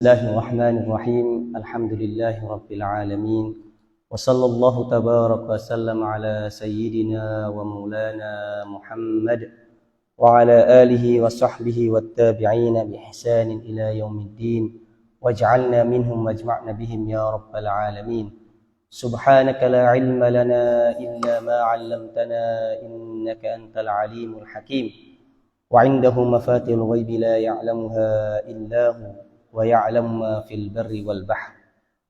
الله الرحمن الرحيم الحمد لله رب العالمين وصلى الله تبارك وسلم على سيدنا ومولانا محمد وعلى آله وصحبه والتابعين بإحسان إلى يوم الدين واجعلنا منهم واجمعنا بهم يا رب العالمين سبحانك لا علم لنا إلا ما علمتنا إنك أنت العليم الحكيم وعنده مفاتيح الغيب لا يعلمها إلا هو ويعلم ما في البر والبحر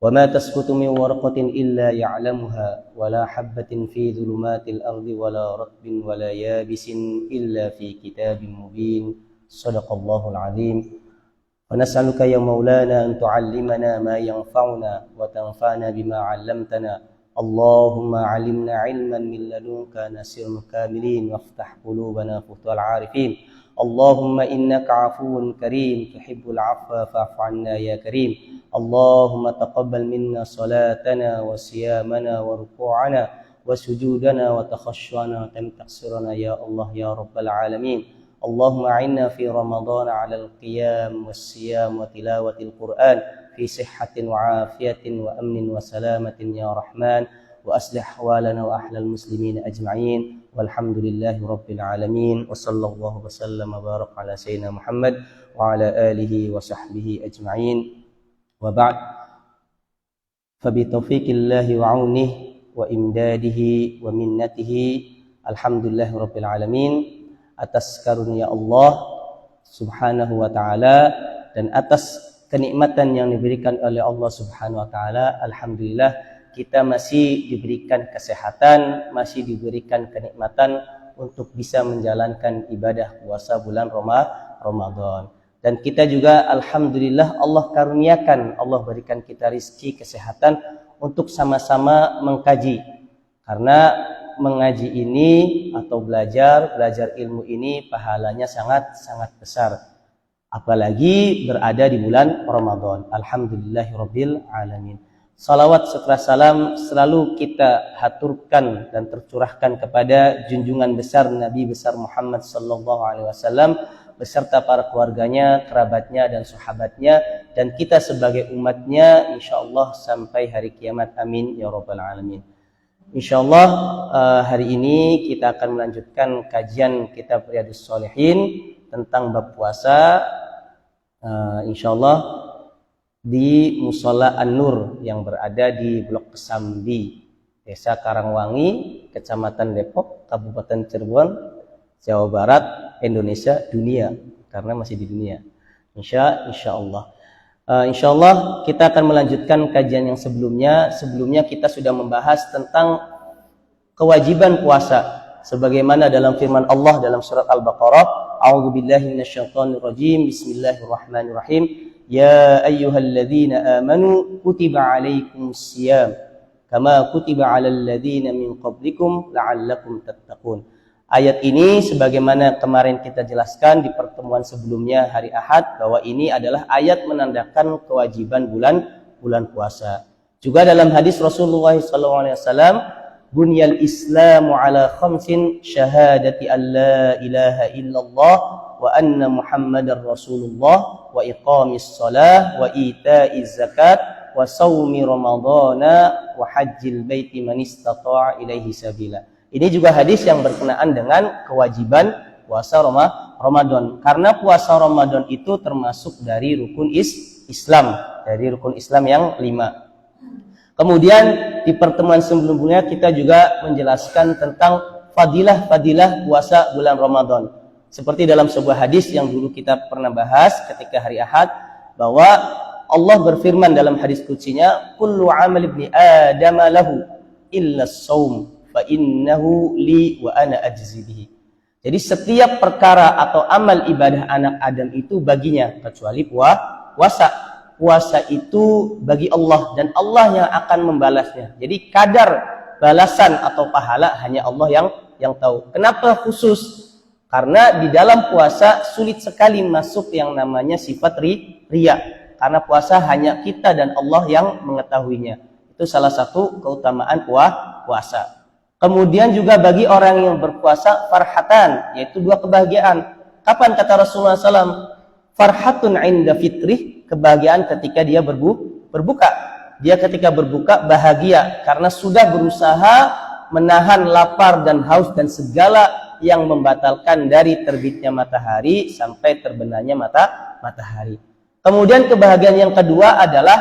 وما تسقط من ورقة إلا يعلمها ولا حبة في ظلمات الأرض ولا رطب ولا يابس إلا في كتاب مبين صدق الله العظيم ونسألك يا مولانا أن تعلمنا ما ينفعنا وتنفعنا بما علمتنا اللهم علمنا علما من لدنك نسير كاملين وافتح قلوبنا فتوح العارفين اللهم إنك عفو كريم تحب العفو فاعف عنا يا كريم اللهم تقبل منا صلاتنا وصيامنا وركوعنا وسجودنا وتخشعنا وتم تقصيرنا يا الله يا رب العالمين اللهم أعنا في رمضان على القيام والصيام وتلاوة القرآن في صحة وعافية وأمن وسلامة يا رحمن وأصلح أحوالنا وأحوال المسلمين أجمعين والحمد لله رب العالمين وصلى الله وسلم وبارك على سيدنا محمد وعلى آله وصحبه أجمعين وبعد فبتوفيق الله وعونه وإمداده ومنته الحمد لله رب العالمين atas karunia Allah subhanahu wa ta'ala dan atas kenikmatan yang diberikan oleh Allah subhanahu wa ta'ala. Alhamdulillah kita masih diberikan kesehatan, masih diberikan kenikmatan untuk bisa menjalankan ibadah puasa bulan Ramadan. Dan kita juga alhamdulillah Allah karuniakan, Allah berikan kita rizki kesehatan untuk sama-sama mengkaji. Karena mengaji ini atau belajar ilmu ini pahalanya sangat besar. Apalagi berada di bulan Ramadan. Alhamdulillahirabbil alamin. Salawat serta salam selalu kita haturkan dan tercurahkan kepada junjungan besar Nabi besar Muhammad sallallahu alaihi wasallam beserta para keluarganya, kerabatnya dan sahabatnya dan kita sebagai umatnya insyaallah sampai hari kiamat. Amin ya rabbal alamin. Insyaallah hari ini kita akan melanjutkan kajian kitab Riyadhus Shalihin tentang bab puasa. Insyaallah di Mushola An-Nur yang berada di Blok Kesambi, Desa Karangwangi, Kecamatan Depok, Kabupaten Cirebon, Jawa Barat, Indonesia, dunia karena masih di dunia. Insyaallah. Insyaallah kita akan melanjutkan kajian yang sebelumnya. Sebelumnya kita sudah membahas tentang kewajiban puasa sebagaimana dalam firman Allah dalam surat Al-Baqarah, A'udzubillahi minasyaitonirrajim, Bismillahirrahmanirrahim. Ya ayyuhalladzina amanu kutiba 'alaikumusiyam kama kutiba 'alal ladzina min qablikum la'allakum tattaqun. Ayat ini sebagaimana kemarin kita jelaskan di pertemuan sebelumnya hari Ahad bahwa ini adalah ayat menandakan kewajiban bulan puasa. Juga dalam hadis Rasulullah SAW, bunyal Islamu ala khamsin syahadati an la ilaha illallah wa anna Muhammadar Rasulullah wa iqamis shalah wa ita'iz zakat wa shaumi ramadhana wa hajjil baiti man istata'a ilaihi sabila. Ini juga hadis yang berkenaan dengan kewajiban puasa Ramadan. Karena puasa Ramadan itu termasuk dari rukun Islam. Dari rukun Islam yang 5. Kemudian di pertemuan sebelumnya kita juga menjelaskan tentang fadilah puasa bulan Ramadan. Seperti dalam sebuah hadis yang dulu kita pernah bahas ketika hari Ahad. Bahwa Allah berfirman dalam hadis qudsinya, Kullu amal ibni adama lahu illa as-sawm. Innahu li wa ana ajzi bihi. Jadi setiap perkara atau amal ibadah anak Adam itu baginya kecuali puasa. Puasa itu bagi Allah dan Allah yang akan membalasnya. Jadi kadar balasan atau pahala hanya Allah yang tahu. Kenapa khusus? Karena di dalam puasa sulit sekali masuk yang namanya sifat riya. Karena puasa hanya kita dan Allah yang mengetahuinya. Itu salah satu keutamaan puasa. Kemudian juga bagi orang yang berpuasa farhatan, yaitu 2 kebahagiaan. Kapan kata Rasulullah SAW? Farhatun inda fitrih kebahagiaan ketika dia berbuka. Dia ketika berbuka bahagia karena sudah berusaha menahan lapar dan haus dan segala yang membatalkan dari terbitnya matahari sampai terbenamnya matahari. Kemudian kebahagiaan yang kedua adalah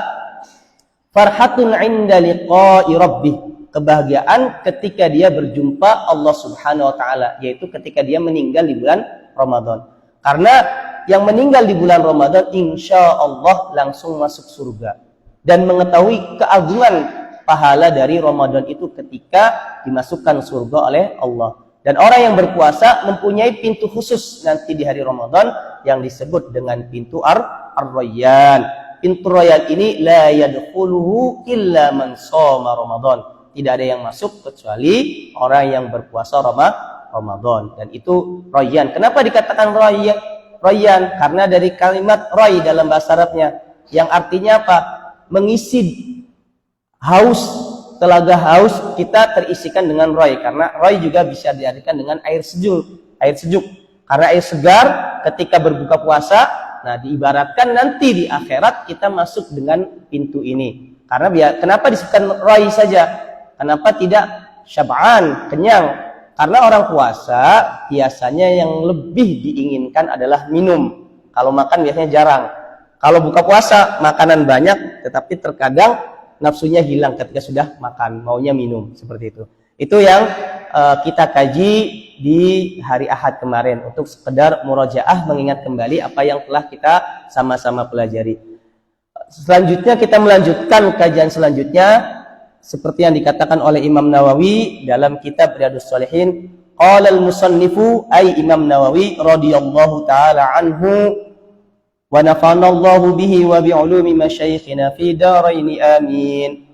farhatun 'inda liqa'i rabbih. Kebahagiaan ketika dia berjumpa Allah Subhanahu wa taala, yaitu ketika dia meninggal di bulan Ramadan. Karena yang meninggal di bulan Ramadan insya Allah langsung masuk surga dan mengetahui keagungan pahala dari Ramadan itu ketika dimasukkan surga oleh Allah. Dan orang yang berpuasa mempunyai pintu khusus nanti di hari Ramadan yang disebut dengan pintu Ar-Rayyan. Pintu Rayyan ini la yadkhuluhu illa man shoma Ramadan. Tidak ada yang masuk kecuali orang yang berpuasa Ramadan. Dan itu Rayyan. Kenapa dikatakan Rayyan? Karena dari kalimat Ray dalam bahasa Arabnya yang artinya apa? Mengisi haus, telaga haus kita terisikan dengan Ray. Karena Ray juga bisa diartikan dengan air sejuk. Karena air segar ketika berbuka puasa, nah diibaratkan nanti di akhirat kita masuk dengan pintu ini. Karena kenapa disebutkan Ray saja? Kenapa tidak syab'an, kenyang? Karena orang puasa biasanya yang lebih diinginkan adalah minum. Kalau makan biasanya jarang. Kalau buka puasa makanan banyak, tetapi terkadang nafsunya hilang ketika sudah makan, maunya minum, seperti itu. Itu yang kita kaji di hari Ahad kemarin untuk sekedar murojaah, mengingat kembali apa yang telah kita sama-sama pelajari. Selanjutnya kita melanjutkan kajian selanjutnya seperti yang dikatakan oleh Imam Nawawi dalam kitab Riyadhus Shalihin. Qala al-musannifu ay Imam Nawawi radhiyallahu taala anhu wa nafa'ana Allahu bihi wa bi ulumi masyayikhina fi darain amin.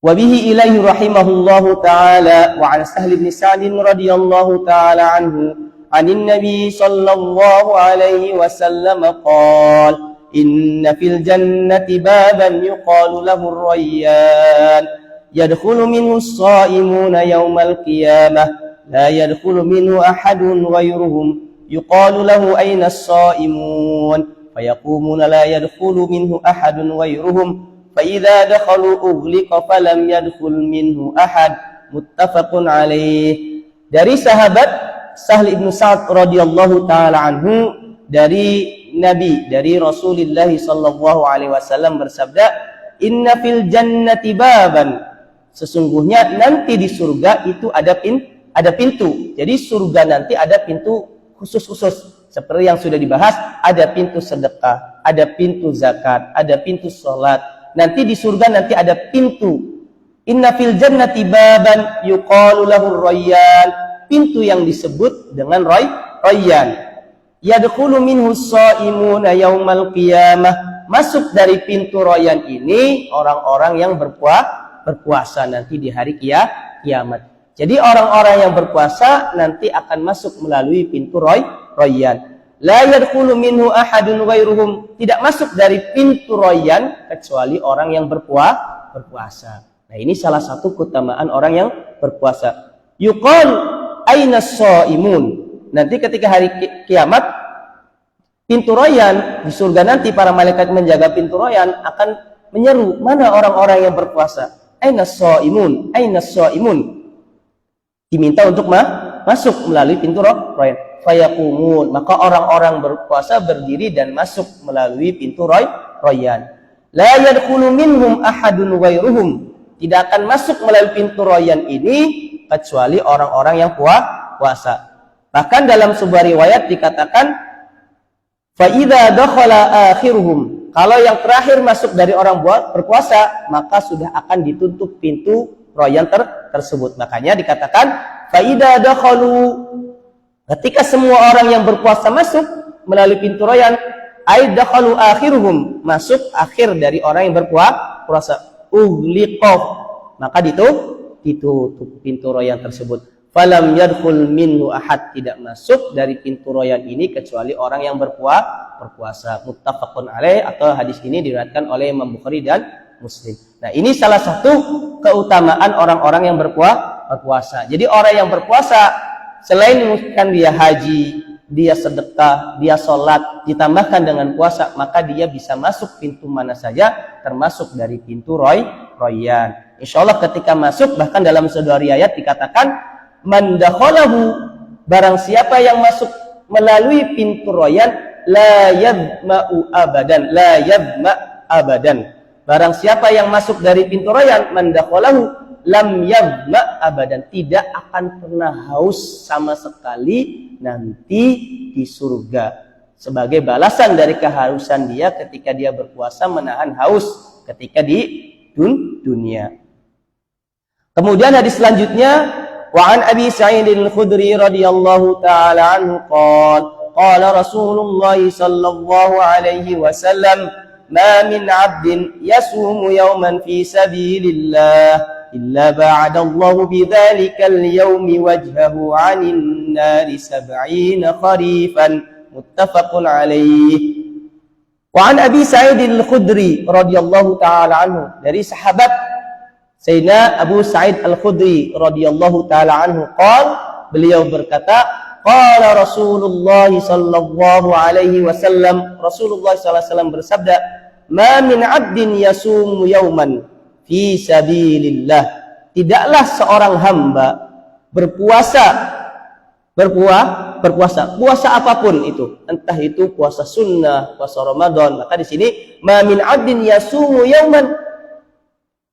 Wa bihi ilaihi rahimahullahu taala wa an Sahl bin Sa'd radhiyallahu taala anhu anin nabi sallallahu alaihi wasallam qala inna fil jannati baban yuqalu lahu ar-rayyan yadkhulu minhu as-sa'imuna yawmal qiyamah la yadkhulu minhu ahadun ghayruhum yuqalu lahu ayna as-sa'imun fayaqumuna la yadkhulu minhu ahadun ghayruhum fa idza dakhalu ughliqa falam yadkhul minhu ahad muttafaqun alaih. Dari sahabat Sahl bin Sa'd radhiyallahu taala anhu, dari Nabi, dari Rasulullah sallallahu alaihi wasallam bersabda, inna fil jannati baban, sesungguhnya nanti di surga itu ada pintu. Jadi surga nanti ada pintu khusus-khusus seperti yang sudah dibahas, ada pintu sedekah, ada pintu zakat, ada pintu sholat. Nanti di surga nanti ada pintu. Inna fil jannati baban yuqalu lahu ar-rayyan, pintu yang disebut dengan Rayyan. Yadkhulu minhu as-sa'imuna yaumal qiyamah, masuk dari pintu Rayyan ini orang-orang yang berpuasa nanti di hari kiamat. Jadi orang-orang yang berpuasa nanti akan masuk melalui pintu Rayyan. La yadkhulu minhu ahadun ghairuhum, tidak masuk dari pintu Rayyan kecuali orang yang berpuasa. Nah, ini salah satu keutamaan orang yang berpuasa. Yuqal aina as-sa'imun, nanti ketika hari kiamat pintu Rayyan di surga nanti para malaikat menjaga pintu Rayyan akan menyeru, mana orang-orang yang berpuasa? Aina as-saimun, aina as-saimun. Diminta untuk masuk melalui pintu Rayyan. Fayaqumun, maka orang-orang berpuasa berdiri dan masuk melalui pintu Rayyan. La yadkhulu minhum ahadun ghairuhum, tidak akan masuk melalui pintu Rayyan ini kecuali orang-orang yang puasa. Bahkan dalam sebuah riwayat dikatakan fa idza dakhala akhiruhum, kalau yang terakhir masuk dari orang berpuasa maka sudah akan ditutup pintu Rayyan tersebut. Makanya dikatakan fa idza dakhalu, ketika semua orang yang berpuasa masuk melalui pintu Rayyan, ay dakhalu akhiruhum, masuk akhir dari orang yang berpuasa, ughliqa, maka ditutup pintu Rayyan tersebut. Falam yadkhul minhu ahad, tidak masuk dari pintu Rayyan ini kecuali orang yang berpuasa. Muttafaqun alaih, atau hadis ini diriwayatkan oleh Imam Bukhari dan Muslim. Nah, ini salah satu keutamaan orang-orang yang berpuasa. Jadi orang yang berpuasa selain mungkin dia haji, dia sedekah, dia sholat, ditambahkan dengan puasa, maka dia bisa masuk pintu mana saja, termasuk dari pintu Rayyan. Insya Allah ketika masuk, bahkan dalam sebuah riwayat dikatakan, man dakhalahu, barang siapa yang masuk melalui pintu Rayyan, la yadma'u abadan, la yadma' abadan. Barang siapa yang masuk dari pintu Rayyan, man dakhalahu lam yadma' abadan, tidak akan pernah haus sama sekali nanti di surga, sebagai balasan dari kehausan dia ketika dia berpuasa menahan haus ketika di dunia. Kemudian hadis selanjutnya, wa an Abi Sa'id al-Khudri radhiyallahu taala anhu qala Rasulullah sallallahu alaihi wasallam, ma min 'abdin yasumu yawman fi sabilillah illa ba'adallahu bidzalikal yaumi wajhahu 'anil nari 70 kharifan, muttafaqun alaih. Wa an Abi Sa'id al-Khudri radhiyallahu taala anhu, dari sahabat Sayyidina Abu Sa'id al-Khudri radhiyallahu taala anhu beliau berkata, qala Rasulullah sallallahu alaihi wasallam, Rasulullah sallallahu alaihi wasallam bersabda, ma min 'abdin yasumu yawman fi sabilillah, tidaklah seorang hamba puasa apapun itu, entah itu puasa sunnah, puasa Ramadan. Maka di sini ma min 'abdin yasumu yawman,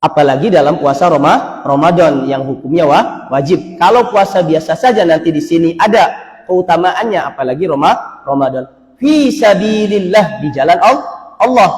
apalagi dalam puasa Ramadan yang hukumnya wajib. Kalau puasa biasa saja nanti di sini ada keutamaannya, apalagi Ramadan. Fi sabilillah, di jalan Allah.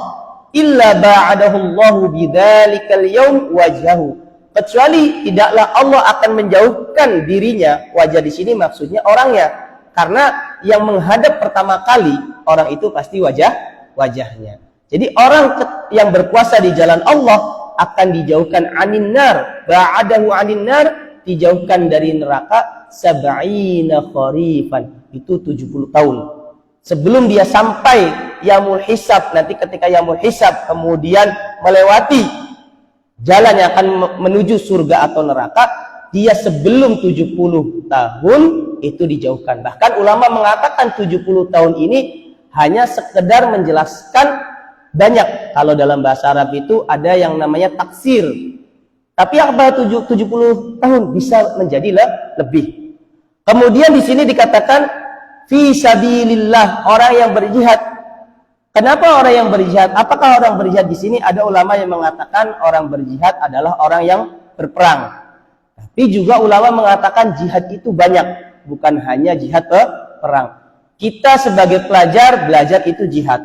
Illa ba'adahu Allahu bidzalikal yaum wajhahu, kecuali tidaklah Allah akan menjauhkan dirinya. Wajah di sini maksudnya orangnya, karena yang menghadap pertama kali orang itu pasti wajahnya. Jadi orang yang berpuasa di jalan Allah akan dijauhkan anin nar, ba'adahu anin nar, dijauhkan dari neraka 70 kharifan, itu 70 tahun. Sebelum dia sampai Yaumul Hisab, nanti ketika Yaumul Hisab kemudian melewati jalan yang akan menuju surga atau neraka, dia sebelum 70 tahun itu dijauhkan. Bahkan ulama mengatakan 70 tahun ini hanya sekedar menjelaskan banyak. Kalau dalam bahasa Arab itu ada yang namanya taksir. Tapi apa 70 tahun bisa menjadi lebih. Kemudian di sini dikatakan fi sabilillah, orang yang berjihad. Kenapa orang yang berjihad? Apakah orang berjihad di sini? Ada ulama yang mengatakan orang berjihad adalah orang yang berperang. Tapi juga ulama mengatakan jihad itu banyak, bukan hanya jihad perang. Kita sebagai pelajar belajar itu jihad.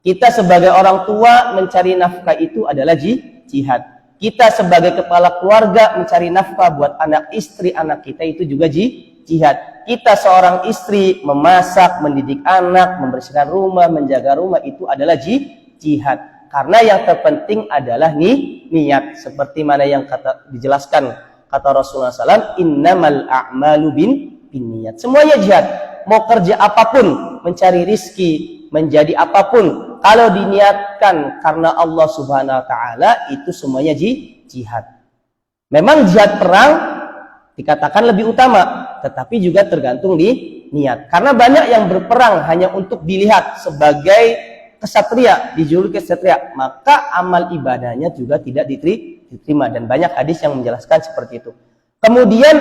Kita sebagai orang tua mencari nafkah itu adalah jihad. Kita sebagai kepala keluarga mencari nafkah buat anak istri anak kita itu juga jihad. Kita seorang istri memasak, mendidik anak, membersihkan rumah, menjaga rumah, itu adalah jihad. Karena yang terpenting adalah niat. Seperti mana yang dijelaskan kata Rasulullah SAW, innamal a'malu binniyat. Semuanya jihad. Mau kerja apapun, mencari rizki, menjadi apapun, kalau diniatkan karena Allah Subhanahu Wa Taala, itu semuanya jihad. Memang jihad perang dikatakan lebih utama, tetapi juga tergantung di niat. Karena banyak yang berperang hanya untuk dilihat sebagai kesatria, dijuluki kesatria, maka amal ibadahnya juga tidak diterima, dan banyak hadis yang menjelaskan seperti itu. Kemudian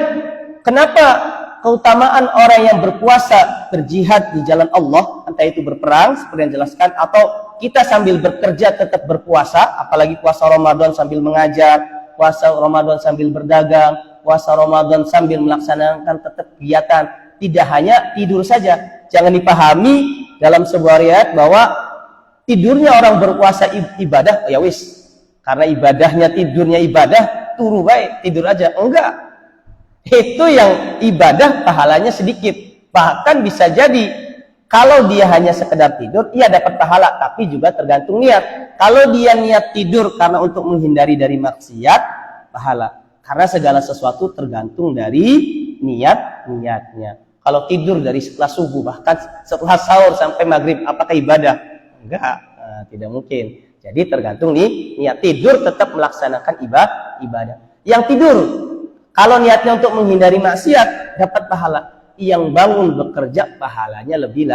kenapa keutamaan orang yang berpuasa berjihad di jalan Allah, entah itu berperang seperti yang dijelaskan, atau kita sambil bekerja tetap berpuasa, apalagi puasa Ramadan sambil mengajar, puasa Ramadan sambil berdagang, puasa Ramadan sambil melaksanakan tetap kegiatan, tidak hanya tidur saja. Jangan dipahami dalam sebuah riwayat bahwa tidurnya orang berpuasa ibadah, ya wis, karena ibadahnya tidurnya ibadah, turu baik, tidur aja. Enggak. Itu yang ibadah pahalanya sedikit. Bahkan bisa jadi kalau dia hanya sekedar tidur, ia dapat pahala, tapi juga tergantung niat. Kalau dia niat tidur karena untuk menghindari dari maksiat, pahala. Karena segala sesuatu tergantung dari niatnya. Kalau tidur dari setelah subuh, bahkan setelah sahur sampai maghrib, apakah ibadah? Enggak, tidak mungkin. Jadi tergantung niat. Tidur tetap melaksanakan ibadah. Yang tidur, kalau niatnya untuk menghindari maksiat, dapat pahala. yang bangun bekerja pahalanya lebih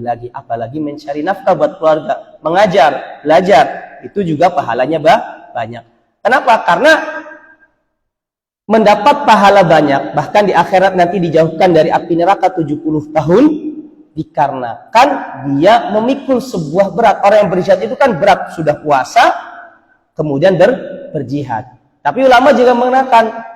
lagi, apalagi mencari nafkah buat keluarga, mengajar, belajar, itu juga pahalanya banyak. Kenapa? Karena mendapat pahala banyak, bahkan di akhirat nanti dijauhkan dari api neraka 70 tahun, dikarenakan dia memikul sebuah berat. Orang yang berjihad itu kan berat, sudah puasa, kemudian berjihad. Tapi ulama juga mengatakan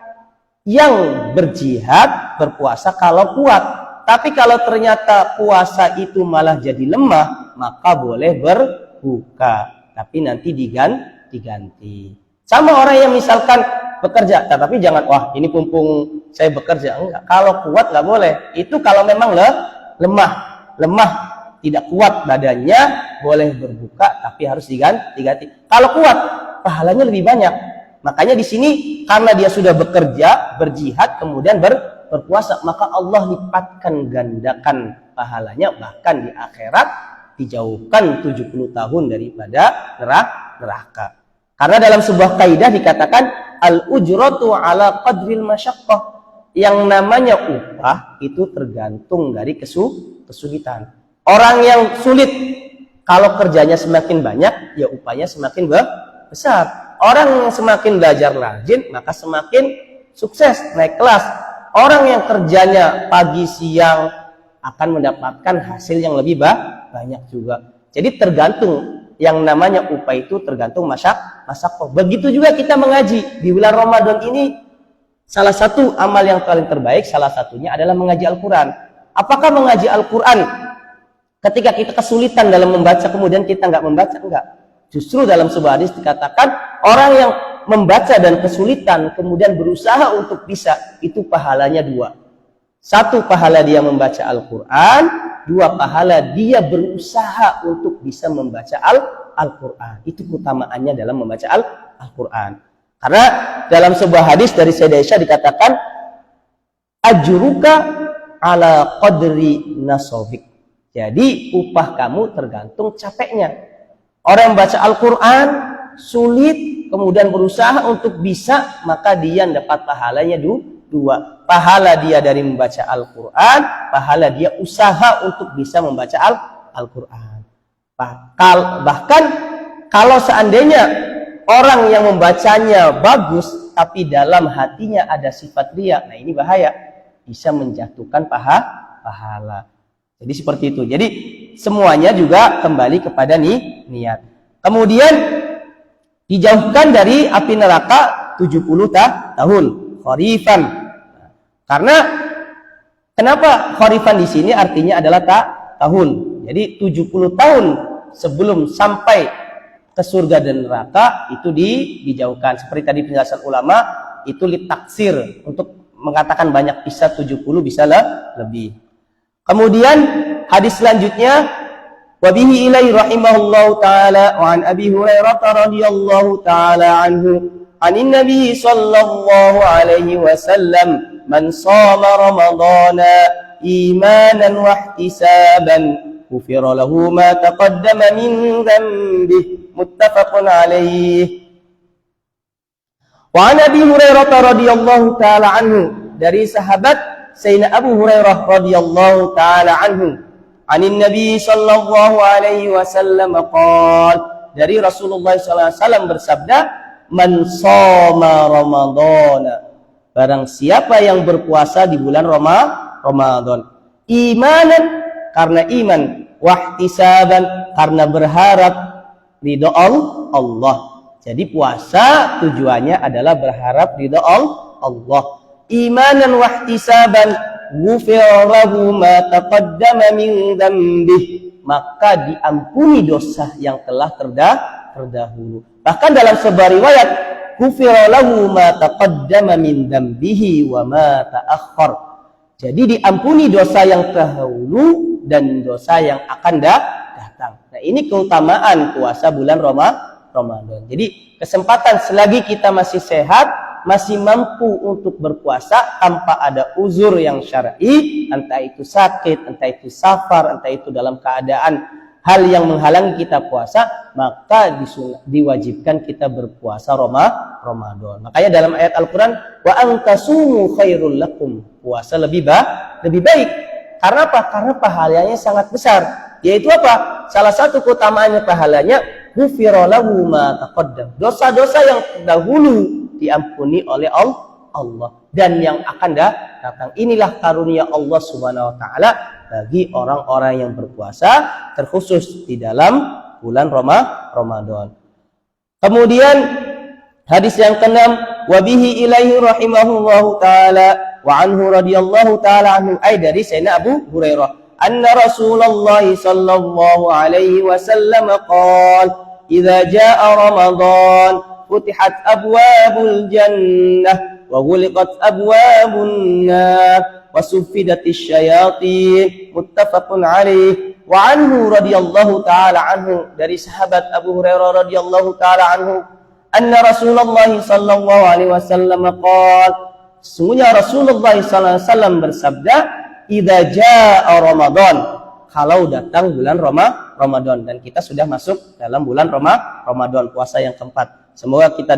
yang berjihad berpuasa kalau kuat. Tapi kalau ternyata puasa itu malah jadi lemah, maka boleh berbuka. Tapi nanti diganti. Sama orang yang misalkan bekerja, tapi jangan, wah ini mumpung saya bekerja. Enggak, kalau kuat nggak boleh. Itu kalau memang lemah, tidak kuat badannya, boleh berbuka, tapi harus diganti. Kalau kuat, pahalanya lebih banyak. Makanya di sini karena dia sudah bekerja, berjihad, kemudian berpuasa, maka Allah lipatkan gandakan pahalanya, bahkan di akhirat dijauhkan 70 tahun daripada neraka. Karena dalam sebuah kaidah dikatakan al-ujratu ala qadril masyaqqah. Yang namanya upah itu tergantung dari kesulitan. Orang yang sulit, kalau kerjanya semakin banyak, ya upahnya semakin besar. Orang yang semakin belajar rajin, maka semakin sukses, naik kelas. Orang yang kerjanya pagi siang akan mendapatkan hasil yang lebih banyak juga. Jadi tergantung, yang namanya upah itu tergantung masyaqqah. Begitu juga kita mengaji. Di bulan Ramadan ini, salah satu amal yang paling terbaik, salah satunya adalah mengaji Al-Quran. Apakah mengaji Al-Quran ketika kita kesulitan dalam membaca, kemudian kita nggak membaca? Enggak. Justru dalam sebuah hadis dikatakan orang yang membaca dan kesulitan kemudian berusaha untuk bisa, itu pahalanya 2. 1 pahala dia membaca Al-Quran, 2 pahala dia berusaha untuk bisa membaca Al-Quran. Itu keutamaannya dalam membaca Al-Quran. Karena dalam sebuah hadis dari Sayyidah Aisyah dikatakan ajruka ala qadri nasabik. Jadi upah kamu tergantung capeknya. Orang yang baca Al-Quran sulit, kemudian berusaha untuk bisa, maka dia dapat pahalanya 2. Pahala dia dari membaca Al-Quran, pahala dia usaha untuk bisa membaca Al-Quran. Bahkan kalau seandainya orang yang membacanya bagus, tapi dalam hatinya ada sifat riya, nah ini bahaya, bisa menjatuhkan pahala. Jadi seperti itu. Jadi semuanya juga kembali kepada niat. Kemudian dijauhkan dari api neraka 70 tahun. Kharifan. Karena kenapa kharifan di sini artinya adalah tahun. Jadi 70 tahun sebelum sampai ke surga dan neraka itu dijauhkan. Seperti tadi penjelasan ulama, itu litaksir, untuk mengatakan banyak, bisa 70, bisa lebih. Kemudian hadis selanjutnya, wa bihi ilaihi rahimahullahu taala wa an Abi Hurairah radhiyallahu taala anhu anin Nabi sallallahu alaihi wasallam man shama ramadhana imanan wa ihtisaban ghufira lahu ma taqaddama min dhanbihi muttafaqun alaihi. Wa an Abi Hurairah radhiyallahu taala anhu, dari sahabat Sayyidina Abu Hurairah radhiyallahu taala anhu, anin Nabi sallallahu alaihi wasallam qala, dari Rasulullah sallallahu alaihi wasallam bersabda, man shoma ramadhana, barang siapa yang berpuasa di bulan Ramadan, imanan, karena iman, wahtisaban, karena berharap ridha Allah. Jadi puasa tujuannya adalah berharap ridha Allah. Imanan wahtisaban ghufira lahu ma taqaddama min dhanbihi, maka diampuni dosa yang telah terdahulu. Bahkan dalam sebuah riwayat, ghufira lahu ma taqaddama min dhanbihi wa ma ta'akhkhar. Jadi diampuni dosa yang terdahulu dan dosa yang akan datang. Nah, ini keutamaan puasa bulan Ramadan. Jadi kesempatan selagi kita masih sehat, masih mampu untuk berpuasa tanpa ada uzur yang syar'i, entah itu sakit, entah itu safar, entah itu dalam keadaan hal yang menghalangi kita puasa, maka diwajibkan kita berpuasa Ramadan. Makanya dalam ayat Al-Quran, wa antasumu khairul lakum, puasa lebih baik. Karena apa? Karena pahalanya sangat besar. Yaitu apa? Salah satu keutamaannya pahalanya, ghufira lahu ma taqaddam. Dosa-dosa yang terdahulu diampuni oleh Allah dan yang akan datang. Inilah karunia Allah Subhanahu wa taala bagi orang-orang yang berpuasa, terkhusus di dalam bulan Ramadan. Kemudian hadis yang ke-6, wa bihi ilaihi rahimahullahu taala wa anhu radhiyallahu taala anhu, ay dari Sayyidina Abu Hurairah, anna Rasulullah sallallahu alaihi wasallam qala, idza jaa Ramadan futihat abwabul jannah wa ghuliqat abwabun nar wa suffidatisy syayatin, muttafaqun alaih. Wa anhu radhiyallahu taala anhu, dari sahabat Abu Hurairah radhiyallahu taala anhu, anna Rasulullah sallallahu alaihi wasallam qala, sesungguhnya Rasulullah sallallahu alaihi wasallam bersabda, idza jaa Ramadan, kalau datang bulan Ramadan, dan kita sudah masuk dalam bulan Ramadan, puasa yang keempat. Semoga kita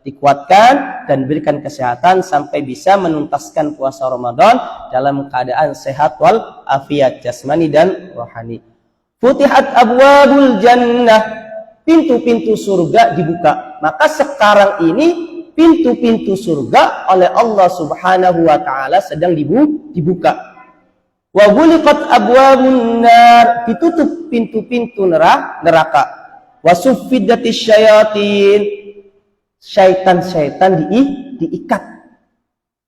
dikuatkan dan berikan kesehatan sampai bisa menuntaskan puasa Ramadan dalam keadaan sehat wal afiat jasmani dan rohani. Futihat abwabul jannah, pintu-pintu surga dibuka. Maka sekarang ini pintu-pintu surga oleh Allah Subhanahu wa taala sedang dibuka. Wa ghuliqat abwabun nar, ditutup pintu-pintu neraka. Wa suffidatisy syayatin, syaitan-syaitan diikat.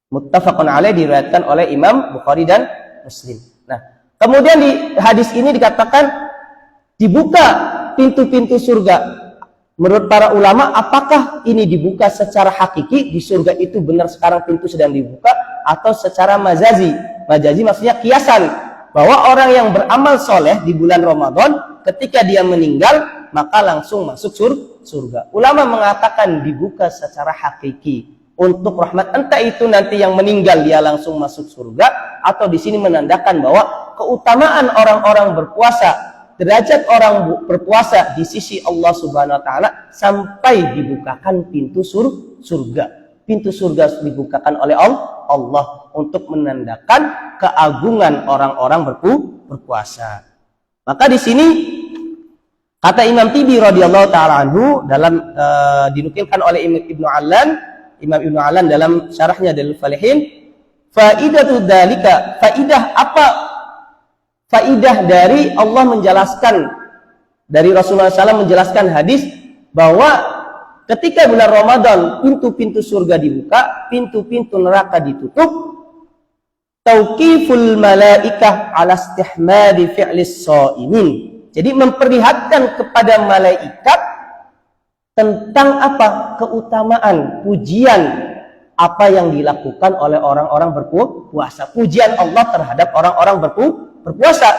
Muttafaqun alaih, diriwayatkan oleh Imam Bukhari dan Muslim. Nah, kemudian di hadis ini dikatakan dibuka pintu-pintu surga. Menurut para ulama, apakah ini dibuka secara hakiki, di surga itu benar sekarang pintu sedang dibuka, atau secara majazi? Majazi maksudnya kiasan, bahwa orang yang beramal soleh di bulan Ramadan, ketika dia meninggal maka langsung masuk surga. Ulama mengatakan dibuka secara hakiki untuk rahmat, entah itu nanti yang meninggal dia langsung masuk surga, atau di sini menandakan bahwa keutamaan orang-orang berpuasa, derajat orang berpuasa di sisi Allah Subhanahu wa taala sampai dibukakan pintu surga. Pintu surga dibukakan oleh Allah untuk menandakan keagungan orang-orang berpuasa. Maka di sini kata Imam Tibi radhiyallahu taala anhu, dalam dinukilkan oleh Imam Ibnu Alan dalam syarahnya Dalil Falihin, faidatu dzalika, faidah dari Allah menjelaskan, dari Rasulullah SAW menjelaskan hadis bahwa ketika bulan Ramadan pintu-pintu surga dibuka, pintu-pintu neraka ditutup. Tauqiful malaikah ala istihmadi fi'lis shaimin, jadi memperlihatkan kepada malaikat tentang apa? Keutamaan, pujian apa yang dilakukan oleh orang-orang berpuasa. Pujian Allah terhadap orang-orang berpuasa.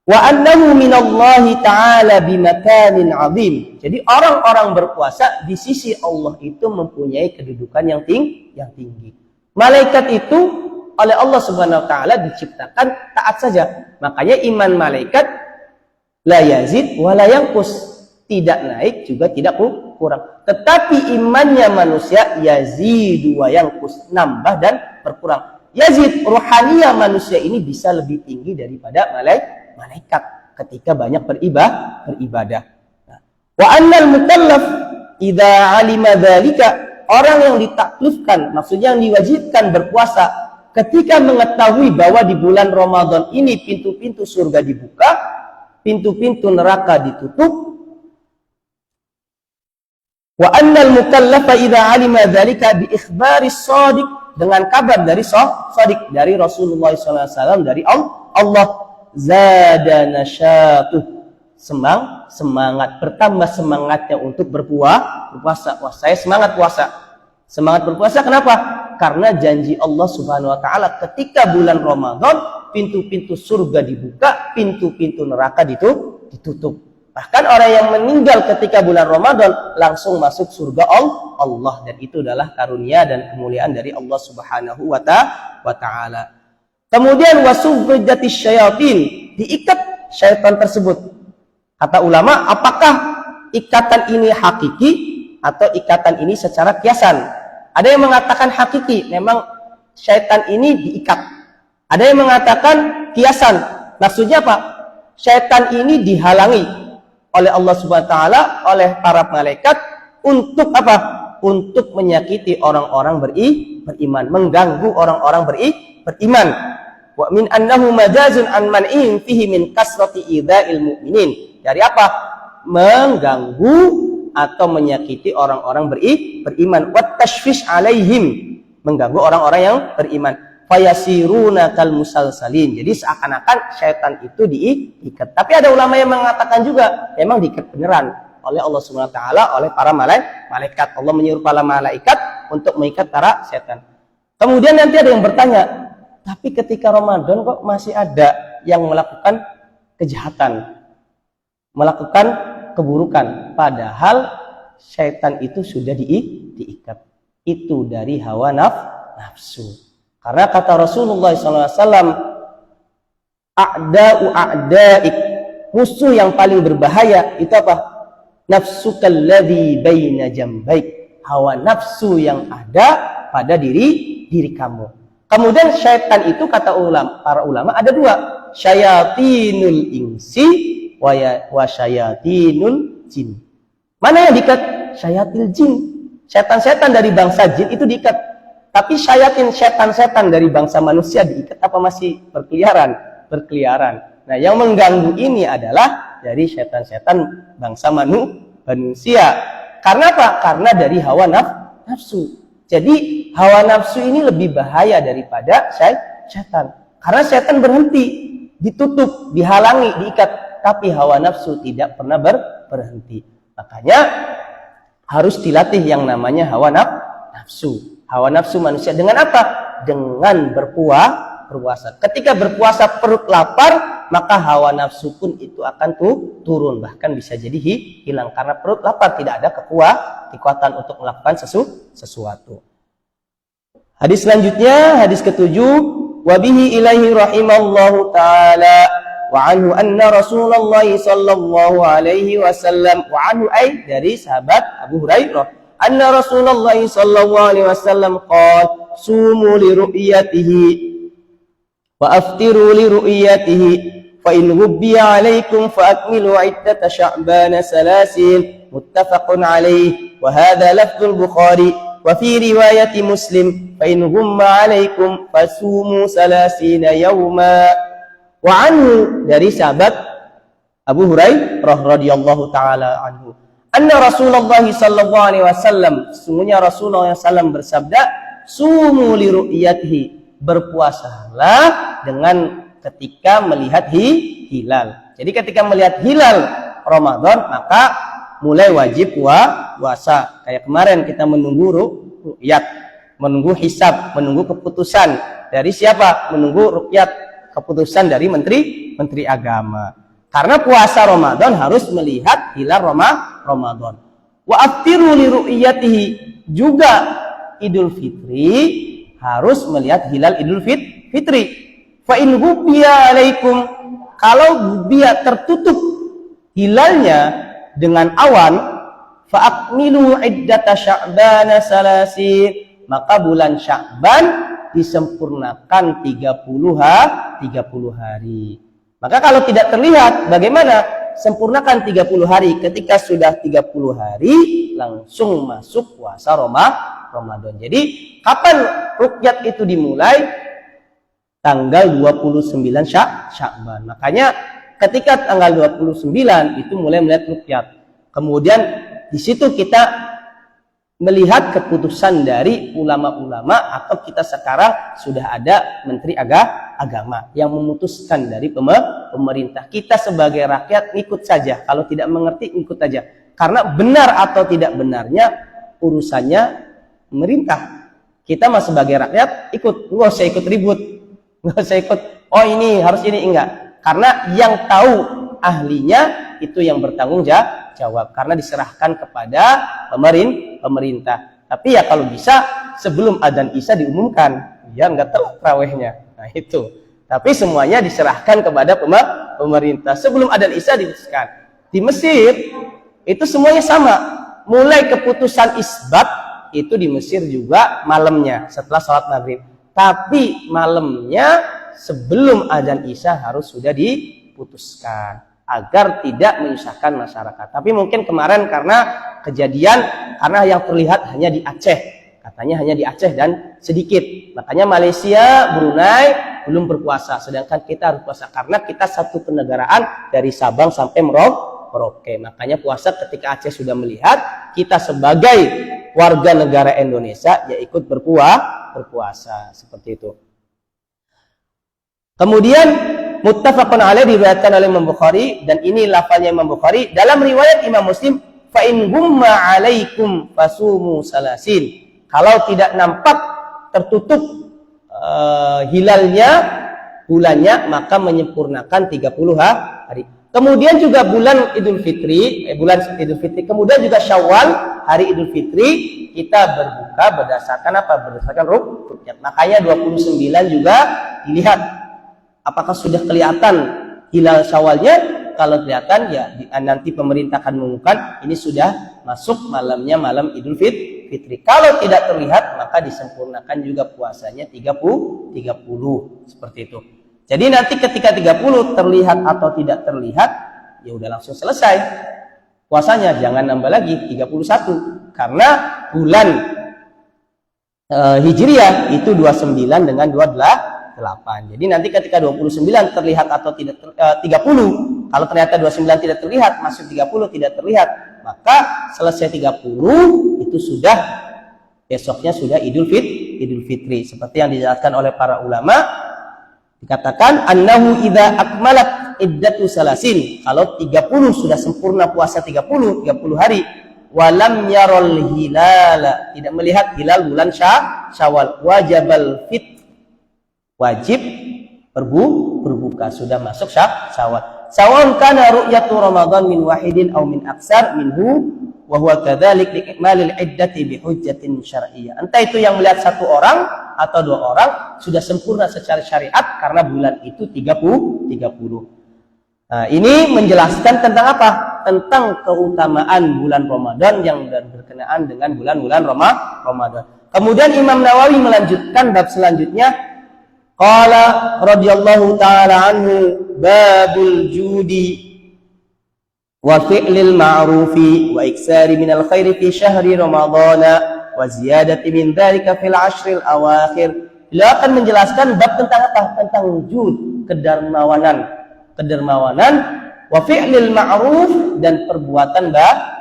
Wa annahu minallahi ta'ala bimakanin azim. Jadi orang-orang berpuasa di sisi Allah itu mempunyai kedudukan yang tinggi. Malaikat itu oleh Allah Subhanahu wa taala diciptakan taat saja. Makanya iman malaikat la yazid wa la yanqus, tidak naik juga tidak kurang. Tetapi imannya manusia yazidu wa yanqus, nambah dan berkurang. Yazid, rohaniya manusia ini bisa lebih tinggi daripada malaikat ketika banyak beribadah. Wa annal mukallaf idza alima dzalika, orang yang ditaklifkan, maksudnya yang diwajibkan berpuasa, ketika mengetahui bahwa di bulan Ramadan ini pintu-pintu surga dibuka, pintu-pintu neraka ditutup. Wa annal mukallafa idza alima dzalika bi ikhbaris shadiq, dengan kabar dari shadiq, dari Rasulullah SAW, dari Allah, zada nasyatuh, semangat, bertambah semangatnya untuk berpuasa. Wah, saya semangat puasa. Semangat berpuasa kenapa? Karena janji Allah Subhanahu wa taala ketika bulan Ramadan pintu-pintu surga dibuka, pintu-pintu neraka ditutup. Bahkan orang yang meninggal ketika bulan Ramadan langsung masuk surga Allah, dan itu adalah karunia dan kemuliaan dari Allah Subhanahu wa taala. Kemudian wasufridatis syayatin, diikat syaitan tersebut. Kata ulama, apakah ikatan ini hakiki atau ikatan ini secara kiasan? Ada yang mengatakan hakiki, memang syaitan ini diikat. Ada yang mengatakan kiasan. Maksudnya apa? Syaitan ini dihalangi oleh Allah Subhanahu wa taala, oleh para malaikat untuk apa? Untuk menyakiti orang-orang beriman, mengganggu orang-orang beriman. Wa min annahu majazun an man'in fihi min kasrati idza'il mu'minin. Dari apa? Mengganggu atau menyakiti orang-orang beriman. Wat tashfish alaihim, mengganggu orang-orang yang beriman. Fayasiruna kal musalsalin. Jadi seakan-akan syaitan itu diikat. Tapi ada ulama yang mengatakan juga memang diikat beneran oleh Allah Subhanahu wa taala, oleh para malaikat. Allah menyuruh para malaikat untuk mengikat para setan. Kemudian nanti ada yang bertanya, tapi ketika Ramadan kok masih ada yang melakukan kejahatan, melakukan keburukan, padahal syaitan itu sudah diikat. Itu dari hawa nafsu. Karena kata Rasulullah SAW, a'da'u a'da'ik, musuh yang paling berbahaya itu apa? Nafsukal ladzi baina jambaik, hawa nafsu yang ada pada diri kamu. Kemudian syaitan itu kata para ulama ada dua, syayatinul insi wa syayatinul jin. Mana yang diikat? Syayatil jin. Setan-setan dari bangsa jin itu diikat. Tapi setan-setan dari bangsa manusia diikat apa masih berkeliaran? Nah, yang mengganggu ini adalah dari setan-setan bangsa manusia. Karena apa? Karena dari hawa nafsu. Jadi hawa nafsu ini lebih bahaya daripada setan. Karena setan berhenti, ditutup, dihalangi, diikat. Tapi hawa nafsu tidak pernah berhenti. Makanya harus dilatih yang namanya hawa nafsu. Hawa nafsu manusia dengan apa? Dengan berpuasa. Ketika berpuasa perut lapar, maka hawa nafsu pun itu akan turun, bahkan bisa jadi hilang karena perut lapar, tidak ada kekuatan untuk melakukan sesuatu. Hadis selanjutnya, hadis ketujuh, wa bihi ilaihi rahimallahu taala wa anhu anna Rasulullah sallallahu alaihi wasallam, wa anhu ay dari sahabat Abu Hurairah, anna Rasulullah sallallahu alaihi wasallam qala sumu li ru'yatihi wa aftiru li ru'yatihi fa in ghubbiya 'alaikum fa akmilu 'iddata sya'ban salasin, muttafaqun 'alaihi wa hadha lafdzul Bukhari wa fi riwayati Muslim fa in ghumma 'alaikum fasumu salasina yawma. Wa anhu dari sahabat Abu Hurairah radhiyallahu taala anhu, anna Rasulullah sallallahu alaihi wasallam, sesungguhnya Rasulullah SAW bersabda, sumu li ru'yatihi, berpuasalah dengan ketika melihat hilal. Jadi ketika melihat hilal Ramadan, maka mulai wajib puasa. Kayak kemarin kita menunggu ru'yat, menunggu hisab, menunggu keputusan dari siapa? Menunggu ru'yat, keputusan dari menteri agama. Karena puasa Ramadan harus melihat hilal Ramadan. Wa aftiru li ru'yatihi, juga Idul Fitri harus melihat hilal Idul Fitri. Fa in ghubbiya 'alaikum, kalau ghubbiya tertutup hilalnya dengan awan, fa akmilu 'iddata sya'ban salasin, maka bulan Sya'ban disempurnakan 30 hari. Maka kalau tidak terlihat, bagaimana? Sempurnakan 30 hari. Ketika sudah 30 hari, langsung masuk puasa Ramadan. Jadi, kapan ruqyat itu dimulai? Tanggal 29 Sya'ban. Makanya, ketika tanggal 29, itu mulai melihat ruqyat. Kemudian, di situ kita melihat keputusan dari ulama-ulama, atau kita sekarang sudah ada menteri agama yang memutuskan dari pemerintah. Kita sebagai rakyat ikut saja, kalau tidak mengerti ikut saja, karena benar atau tidak benarnya urusannya pemerintah. Kita mah sebagai rakyat ikut, nggak usah ikut ribut, nggak usah ikut oh ini harus ini, enggak, karena yang tahu ahlinya itu yang bertanggung jawab, karena diserahkan kepada pemerintah. Tapi ya kalau bisa sebelum adzan Isya diumumkan, biar nggak telat tarawihnya. Nah itu. Tapi semuanya diserahkan kepada pemerintah. Sebelum adzan Isya diputuskan. Di Mesir itu semuanya sama. Mulai keputusan isbat itu di Mesir juga malamnya setelah sholat maghrib. Tapi malamnya sebelum adzan Isya harus sudah diputuskan agar tidak menyusahkan masyarakat. Tapi mungkin kemarin karena kejadian, karena yang terlihat hanya di Aceh, katanya hanya di Aceh dan sedikit. Makanya Malaysia, Brunei belum berpuasa, sedangkan kita harus puasa karena kita satu kenegaraan dari Sabang sampai Merauke. Makanya puasa ketika Aceh sudah melihat kita sebagai warga negara Indonesia ya ikut berpuasa seperti itu. Kemudian muttafaqun alaih diriwayatkan oleh Imam Bukhari, dan ini lafaznya Imam Bukhari. Dalam riwayat Imam Muslim, fa in gumma alaikum fasumu salasin. Kalau tidak nampak tertutup hilalnya, bulannya, maka menyempurnakan 30 hari. Kemudian juga bulan Idul Fitri, kemudian juga Syawal, hari Idul Fitri, kita berbuka berdasarkan apa? Berdasarkan rukyat. Makanya 29 juga dilihat apakah sudah kelihatan hilal Syawalnya. Kalau kelihatan ya nanti pemerintah akan mengumumkan ini sudah masuk malamnya malam Idul Fitri. Kalau tidak terlihat maka disempurnakan juga puasanya 30 seperti itu. Jadi nanti ketika 30 terlihat atau tidak terlihat ya udah langsung selesai puasanya, jangan nambah lagi 31 karena bulan Hijriah itu 29 dengan 28. Jadi nanti ketika 29 terlihat atau tidak 30, kalau ternyata 29 tidak terlihat, masuk 30 tidak terlihat, maka selesai 30 itu sudah besoknya sudah Idul Fitri. Seperti yang dijelaskan oleh para ulama, dikatakan annahu idza akmalat iddatu salasin. Kalau 30 sudah sempurna puasa 30 hari, walam yarul hilala, tidak melihat hilal bulan Syawal, wajibal fit, wajib berbuka, sudah masuk Syawal. Sawan kana ru'yatu Ramadan min wahidin aw min aksar minhu wa huwa kadzalik li ikmalil iddati bi hujjatin syar'iyyah. Entah itu yang melihat satu orang atau dua orang sudah sempurna secara syariat karena bulan itu 30. Nah, ini menjelaskan tentang apa? Tentang keutamaan bulan Ramadan yang berkenaan dengan bulan-bulan Ramadan. Kemudian Imam Nawawi melanjutkan bab selanjutnya. Qala radhiyallahu ta'ala anhu babul judi wa fi'lil ma'rufi wa iksari minal khairi fi syahri ramadhana wa ziyadati min dhalika fil ashril awakhir. Beliau akan menjelaskan bab tentang apa? Tentang jud, kedermawanan wa fi'lil ma'ruf, dan perbuatan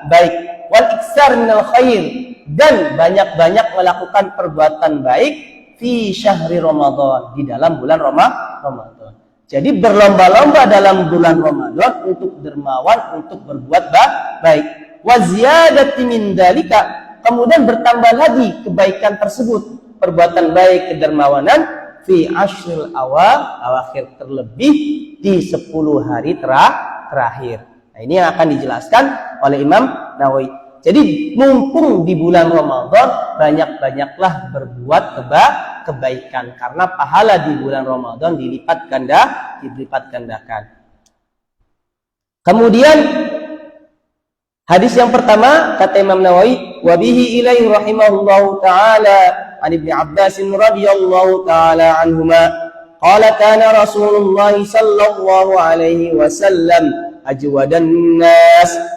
baik, wal iksar minal khair, dan banyak-banyak melakukan perbuatan baik fi syahri Ramadan, di dalam bulan Ramadan. Jadi berlomba-lomba dalam bulan Ramadan untuk dermawan, untuk berbuat baik. Wa ziyadati min dalika, kemudian bertambah lagi kebaikan tersebut, perbuatan baik, kedermawanan fi ashril awakhir, terlebih di 10 hari terakhir. Nah, ini yang akan dijelaskan oleh Imam Nawawi. Jadi mumpung di bulan Ramadan, banyak-banyaklah berbuat kebaikan karena pahala di bulan Ramadan dilipat gandakan. Kemudian hadis yang pertama kata Imam Nawawi, wa bihi ilaihi rahimahullahu taala an Ibnu Abbas radhiyallahu taala anhuma qala kana Rasulullah sallallahu alaihi wasallam ajwadan nas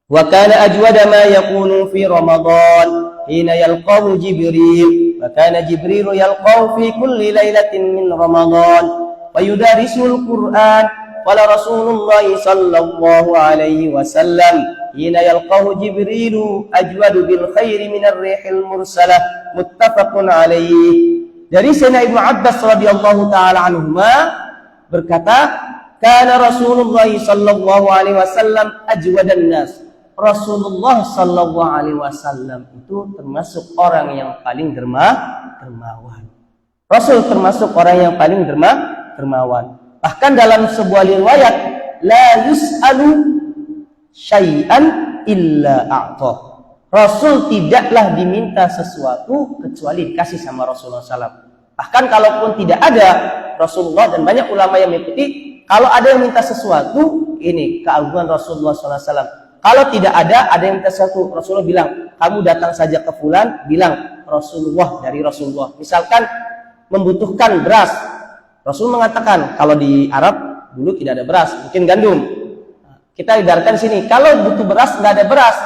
wa kana ajwada ma yakunu fi Ramadan hina yalqahu Jibril wa kana Jibril yalqahu fi kulli lailatin min Ramadan wa yudarisul Qur'an qala Rasulullah sallallahu alaihi wasallam hina yalqahu Jibril ajwadu bil khairi min ar-rihil mursalah muttafaqun alaihi. Dari Sayyidina Ibnu Abbas radhiyallahu taala anhuma berkata, kana Rasulullah sallallahu alaihi wasallam ajwadan nas. Rasulullah sallallahu alaihi wasallam itu termasuk orang yang paling dermawan. Rasul termasuk orang yang paling dermawan. Bahkan dalam sebuah riwayat, la yus'alu syai'an illa a'ta. Rasul tidaklah diminta sesuatu kecuali dikasih sama Rasulullah SAW. Bahkan kalaupun tidak ada Rasulullah, dan banyak ulama yang mengikuti, Kalau ada yang minta sesuatu, ini keagungan Rasulullah SAW. Kalau tidak ada yang minta sesuatu, Rasulullah bilang, kamu datang saja ke fulan, bilang Rasulullah dari Rasulullah. Misalkan membutuhkan beras, Rasul mengatakan, kalau di Arab dulu tidak ada beras, mungkin gandum. Kita ibaratkan sini, kalau butuh beras nggak ada beras,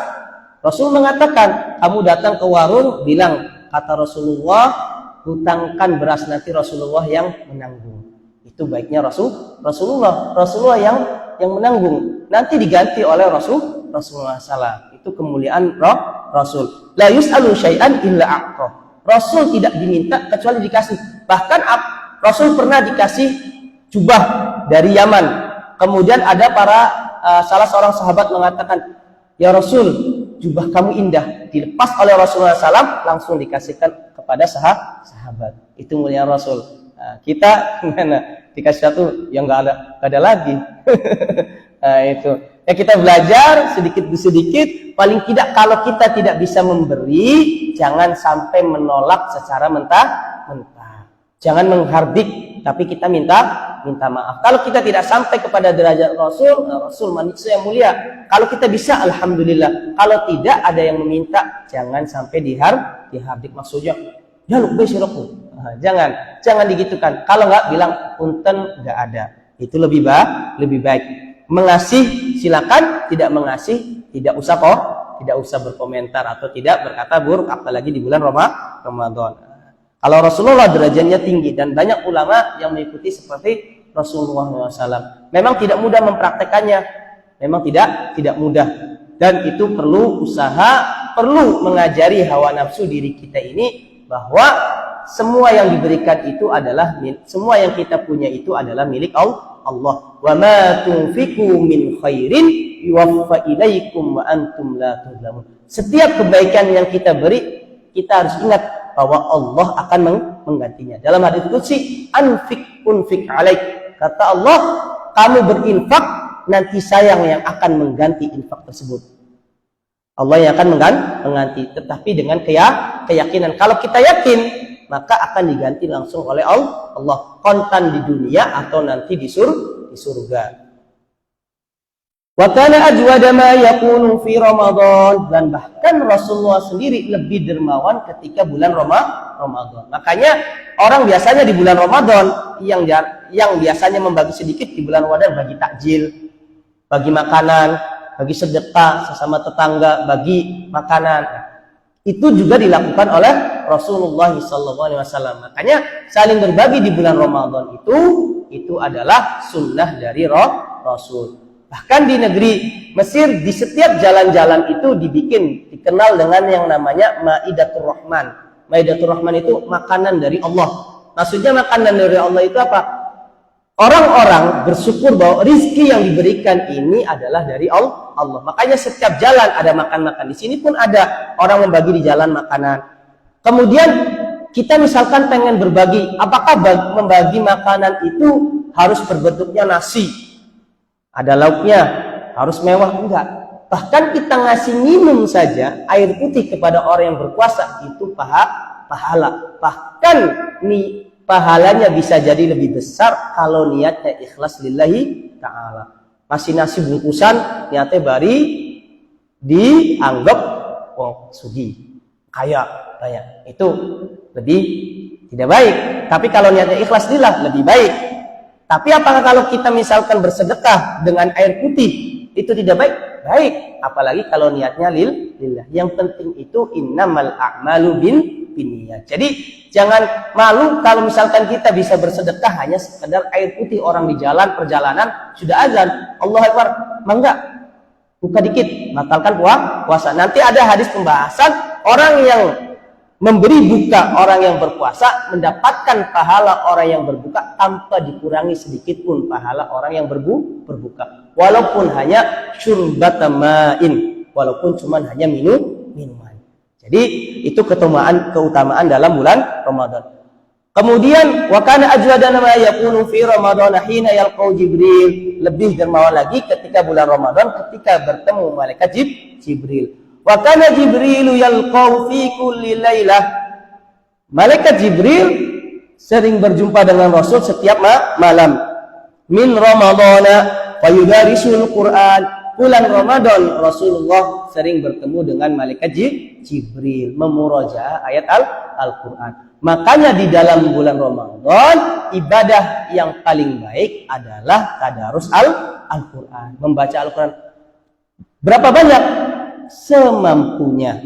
Rasul mengatakan, kamu datang ke warung, bilang kata Rasulullah, hutangkan beras, nanti Rasulullah yang menanggung. Itu baiknya Rasulullah yang menanggung, nanti diganti oleh Rasulullah SAW. Itu kemuliaan Rasul. La yus'alu syai'an illa a'ta. Rasul tidak diminta kecuali dikasih. Bahkan Rasul pernah dikasih jubah dari Yaman. Kemudian ada salah seorang sahabat mengatakan, ya Rasul, jubah kamu indah. Dilepas oleh Rasulullah SAW, langsung dikasihkan kepada sahabat. Itu mulia Rasul. Nah, kita gimana? Dikasih satu yang nggak ada lagi. Nah, itu. Ya, kita belajar sedikit demi sedikit. Paling tidak kalau kita tidak bisa memberi, jangan sampai menolak secara mentah-mentah. Jangan menghardik, tapi kita minta maaf. Kalau kita tidak sampai kepada derajat Rasul manusia yang mulia. Kalau kita bisa, alhamdulillah. Kalau tidak ada yang meminta, jangan sampai dihardik. Maksudnya, ya lu besirku. Jangan digitukan. Kalau nggak bilang punten nggak ada. Itu lebih baik. Mengasih silakan, tidak mengasih tidak usah berkomentar atau tidak berkata buruk, apalagi di bulan Ramadan. Kalau Rasulullah derajatnya tinggi dan banyak ulama yang mengikuti seperti Rasulullah SAW. Memang tidak mudah mempraktekannya, memang tidak mudah, dan itu perlu usaha, perlu mengajari hawa nafsu diri kita ini bahwa semua yang diberikan itu adalah semua yang kita punya itu adalah milik Allah. Wa ma tunfiqu min khairin yuwaffa ilaikum wa antum la tuzlamun. Setiap kebaikan yang kita beri, kita harus ingat bahwa Allah akan menggantinya. Dalam hadis qudsi, unfik alaik. Kata Allah, kamu berinfak, nanti saya yang akan mengganti infak tersebut. Allah yang akan mengganti, tetapi dengan keyakinan. Kalau kita yakin, maka akan diganti langsung oleh Allah, kontan di dunia atau nanti di surga. Wa kana ajwada ma yakunu fi Ramadan, dan bahkan Rasulullah sendiri lebih dermawan ketika bulan Ramadan. Makanya orang biasanya di bulan Ramadan yang biasanya membagi sedikit, di bulan Ramadan bagi takjil, bagi makanan, bagi sedekah sesama tetangga, bagi makanan. Itu juga dilakukan oleh Rasulullah SAW. Makanya saling berbagi di bulan Ramadan itu adalah sunnah dari Rasul. Bahkan di negeri Mesir, di setiap jalan-jalan itu dikenal dengan yang namanya Maidatur Rahman. Maidatur Rahman itu makanan dari Allah. Maksudnya makanan dari Allah itu apa? Orang-orang bersyukur bahwa rizki yang diberikan ini adalah dari Allah. Makanya setiap jalan ada makan-makan. Di sini pun ada orang membagi di jalan makanan. Kemudian kita misalkan pengen berbagi, apakah membagi makanan itu harus berbentuknya nasi? Ada lauknya, harus mewah? Enggak. Bahkan kita ngasih minum saja air putih kepada orang yang berpuasa itu pahala. Bahkan nih pahalanya bisa jadi lebih besar kalau niatnya ikhlas lillahi ta'ala. Masih nasi bungkusan, niatnya bari dianggap sugi, kaya. Itu lebih tidak baik. Tapi kalau niatnya ikhlas lillah lebih baik. Tapi apakah kalau kita misalkan bersedekah dengan air putih itu tidak baik? Baik. Apalagi kalau niatnya lillah. Yang penting itu innamal a'malu binniyat. Jadi jangan malu kalau misalkan kita bisa bersedekah hanya sekedar air putih, orang di jalan perjalanan sudah azan, Allahu Akbar, mangga buka dikit, batalkan puasa. Nanti ada hadis pembahasan orang yang memberi buka orang yang berpuasa mendapatkan pahala orang yang berbuka tanpa dikurangi sedikit pun pahala orang yang berbuka. Walaupun hanya syurbatama'in, walaupun cuma hanya minuman. Jadi itu keutamaan dalam bulan Ramadan. Kemudian wa kana ajwadana ma yakunu fi Ramadan hina yalqau Jibril, lebih dermawan lagi ketika bulan Ramadan ketika bertemu malaikat Jibril. Wa kana Jibrilu yalqau fi kulli lailah. Malaikat Jibril sering berjumpa dengan Rasul setiap malam. min Ramadhana wa yudarisul Qur'an. Bulan Ramadan Rasulullah sering bertemu dengan malaikat Jibril memurajaah ayat Al-Qur'an. Makanya di dalam bulan Ramadan ibadah yang paling baik adalah tadarus Al-Qur'an, membaca Al-Qur'an. Berapa banyak? Semampunya.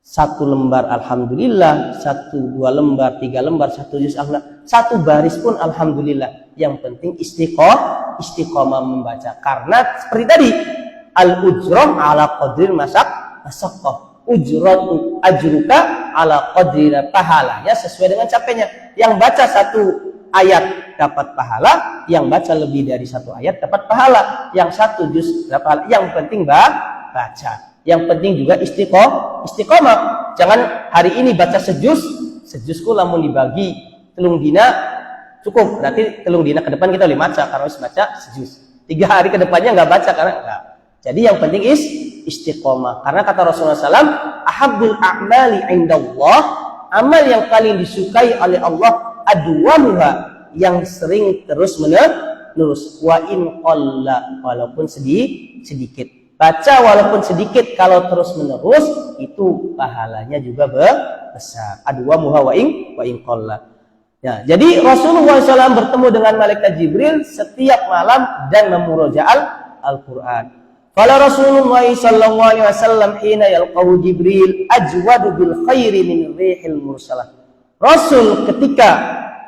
1 lembar alhamdulillah, 1, 2 lembar, 3 lembar, 1 juz alhamdulillah, 1 baris pun alhamdulillah. Yang penting istiqomah membaca. Karena seperti tadi, al-ujrah ala qadril masaqqah. Ajruka ala qadril, pahalanya sesuai dengan capeknya. Yang baca 1 ayat dapat pahala, yang baca lebih dari 1 ayat dapat pahala, yang 1 juz dapat pahala. Yang penting baca. Yang penting juga istiqomah. Jangan hari ini baca sejuzku lamun dibagi telung dina cukup. Berarti telung dina ke depan kita boleh baca karena harus baca sejuz. 3 hari ke depannya nggak baca karena enggak. Jadi yang penting istiqomah. Karena kata Rasulullah SAW, ahabbul a'mali indallah, amal yang paling disukai oleh Allah adwamuha, yang sering terus menerus, wa in qalla, walaupun sedikit. Baca walaupun sedikit, kalau terus menerus itu pahalanya juga besar. Adwamuha wa in qalla. Ya, jadi Rasulullah SAW bertemu dengan malaikat Jibril setiap malam dan memurojaah Al-Qur'an. Qala Rasulullah sallallahu alaihi wasallam hina yalqahu Jibril ajwadu bil khairi min rihil mursalah. Rasul ketika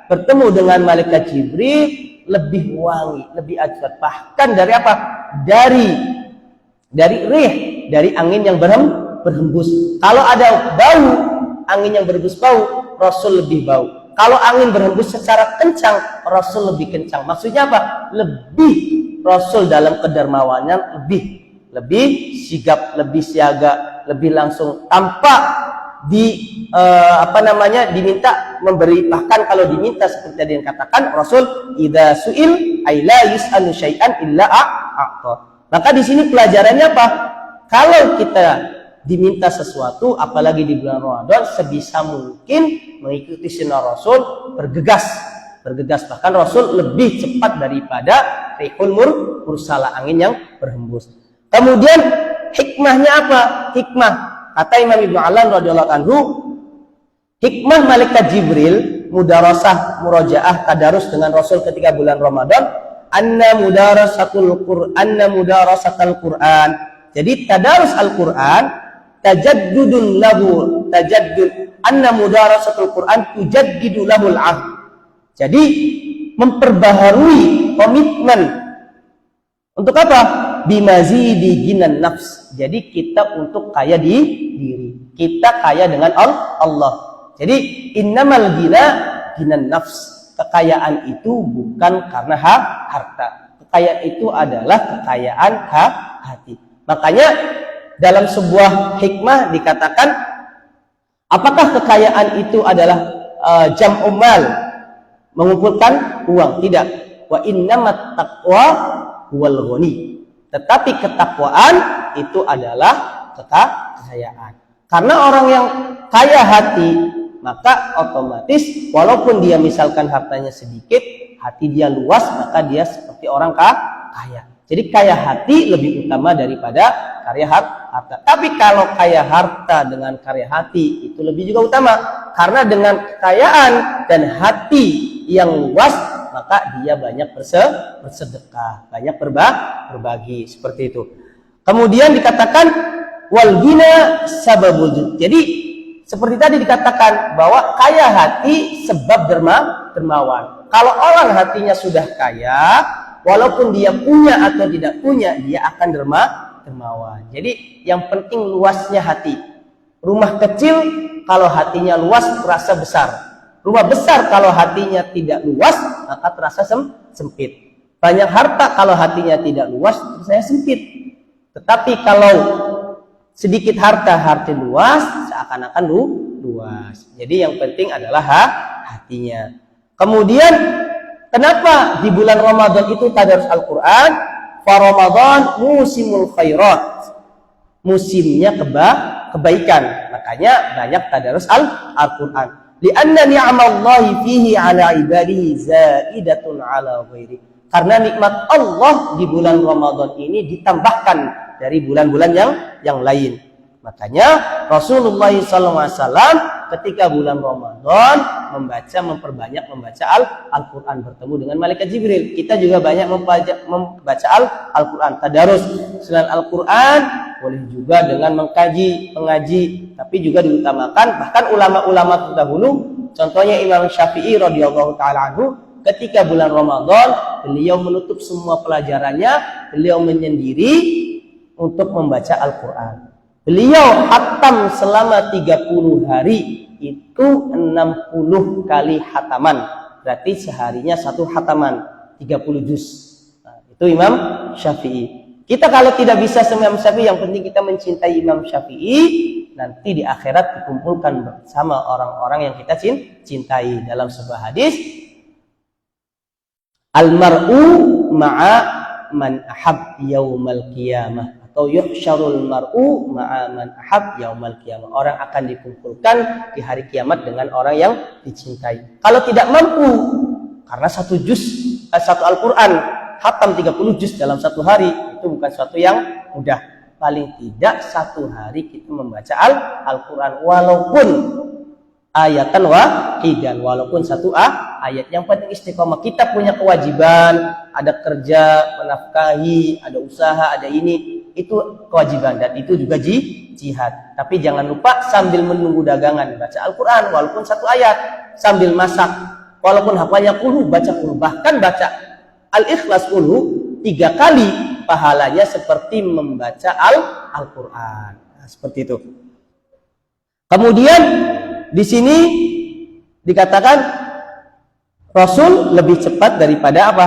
bertemu dengan malaikat Jibril lebih wangi, lebih ajwad, bahkan dari apa? Dari rih, dari angin yang berhembus. Kalau ada bau, angin yang berhembus bau, Rasul lebih bau. Kalau angin berhembus secara kencang, Rasul lebih kencang. Maksudnya apa? Lebih Rasul dalam kedermawanan lebih sigap, lebih siaga, lebih langsung, tanpa diminta memberi. Bahkan kalau diminta seperti tadi yang katakan Rasul, idza su'il ay la yus'alu syai'an illa a'ta. Maka di sini pelajarannya apa? Kalau kita diminta sesuatu, apalagi di bulan Ramadan, sebisa mungkin mengikuti sunnah Rasul, bergegas. Bahkan Rasul lebih cepat daripada rihul mursalah, angin yang berhembus. Kemudian hikmahnya apa? Hikmah, kata Imam Ibnu Alan radhiyallahu anhu, hikmah malaikat Jibril mudarasah, murojaah, tadarus dengan Rasul ketika bulan Ramadan, anna mudarasatul Qur'an. Jadi tadarus Al-Qur'an tajaddudun lahu, anna mudarasatul Qur'an tujaddidu lahul ahd. Jadi memperbaharui komitmen untuk apa? Bimazidi ginan nafs. Jadi kita untuk kaya di diri. Kita kaya dengan Allah. Jadi innamal ginan nafs. Kekayaan itu bukan karena harta. Kekayaan itu adalah kekayaan hati. Makanya dalam sebuah hikmah dikatakan, apakah kekayaan itu adalah jam'ul mal, mengumpulkan uang? Tidak. Wa innamat taqwa huwal ghani. Tetapi ketakwaan itu adalah kekayaan. Karena orang yang kaya hati, maka otomatis walaupun dia misalkan hartanya sedikit, hati dia luas, maka dia seperti orang kaya. Jadi kaya hati lebih utama daripada kaya harta. Tapi kalau kaya harta dengan kaya hati itu lebih juga utama. Karena dengan kekayaan dan hati yang luas, maka dia banyak bersedekah, banyak berbagi, seperti itu. Kemudian dikatakan wal ghina sababul. Jadi seperti tadi dikatakan bahwa kaya hati sebab dermawan. Kalau orang hatinya sudah kaya, walaupun dia punya atau tidak punya, dia akan dermawan. Jadi yang penting luasnya hati. Rumah kecil kalau hatinya luas terasa besar. Rumah besar kalau hatinya tidak luas, maka terasa sempit. Banyak harta kalau hatinya tidak luas, terasa sempit. Tetapi kalau sedikit harta, hati luas, seakan-akan luas. Jadi yang penting adalah hatinya. Kemudian kenapa di bulan Ramadan itu tadarus Al-Qur'an? Fa Ramadan musimul khairat. Musimnya kebaikan. Makanya banyak tadarus Al-Qur'an. Lianna ni'amallahi fihi ala ibadihi zaidatun ala ghairi. Karena nikmat Allah di bulan Ramadan ini ditambahkan dari bulan-bulan yang lain. Makanya Rasulullah SAW ketika bulan Ramadan memperbanyak membaca Al-Quran, bertemu dengan malaikat Jibril. Kita juga banyak membaca Al-Quran, tadarus. Selain Al-Quran boleh juga dengan mengaji, tapi juga diutamakan bahkan ulama-ulama terdahulu, contohnya Imam Syafi'i radhiyallahu taala anhu, ketika bulan Ramadan beliau menutup semua pelajarannya, beliau menyendiri untuk membaca Al-Quran. Beliau khatam selama 30 hari, itu 60 kali khataman. Berarti seharinya satu khataman, 30 juz. Nah, itu Imam Syafi'i. Kita kalau tidak bisa sama Imam Syafi'i, yang penting kita mencintai Imam Syafi'i, nanti di akhirat dikumpulkan bersama orang-orang yang kita cintai. Dalam sebuah hadis, Al-mar'u ma'a man ahab yaumal qiyamah, atau yuhsyarul mar'u ma'a man ahab yaumal qiyamah. Orang akan dikumpulkan di hari kiamat dengan orang yang dicintai. Kalau tidak mampu, karena satu Al-Quran khatam 30 juz dalam satu hari, itu bukan suatu yang mudah. Paling tidak satu hari kita membaca Al-Quran, walaupun ayatan wahidan, walaupun satu ayat. Yang penting istiqomah. Kita punya kewajiban, ada kerja, menafkahi, ada usaha, ada ini, itu kewajiban, dan itu juga jihad. Tapi jangan lupa sambil menunggu dagangan baca Al-Quran walaupun satu ayat, sambil masak walaupun hafalnya 10, baca 10, bahkan baca Al-Ikhlas 10 3 kali, pahalanya seperti membaca Al-Quran. Nah, seperti itu. Kemudian di sini dikatakan Rasul lebih cepat daripada apa?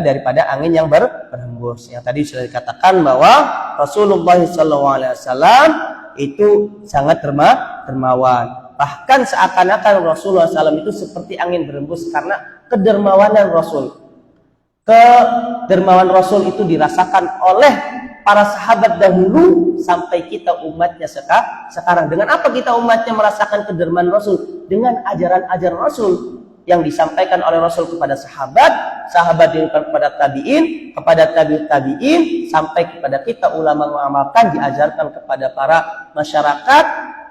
Daripada angin yang berhembus. Yang tadi sudah dikatakan bahwa Rasulullah SAW itu sangat dermawan. Bahkan seakan-akan Rasulullah SAW itu seperti angin berhembus karena kedermawanan Rasul. Kedermawan Rasul itu dirasakan oleh para sahabat dahulu sampai kita umatnya sekarang. Dengan apa kita umatnya merasakan kedermawan Rasul? Dengan ajaran-ajaran Rasul yang disampaikan oleh Rasul kepada sahabat kepada tabi'in, kepada tabi'in, sampai kepada kita ulama mengamalkan, diajarkan kepada para masyarakat.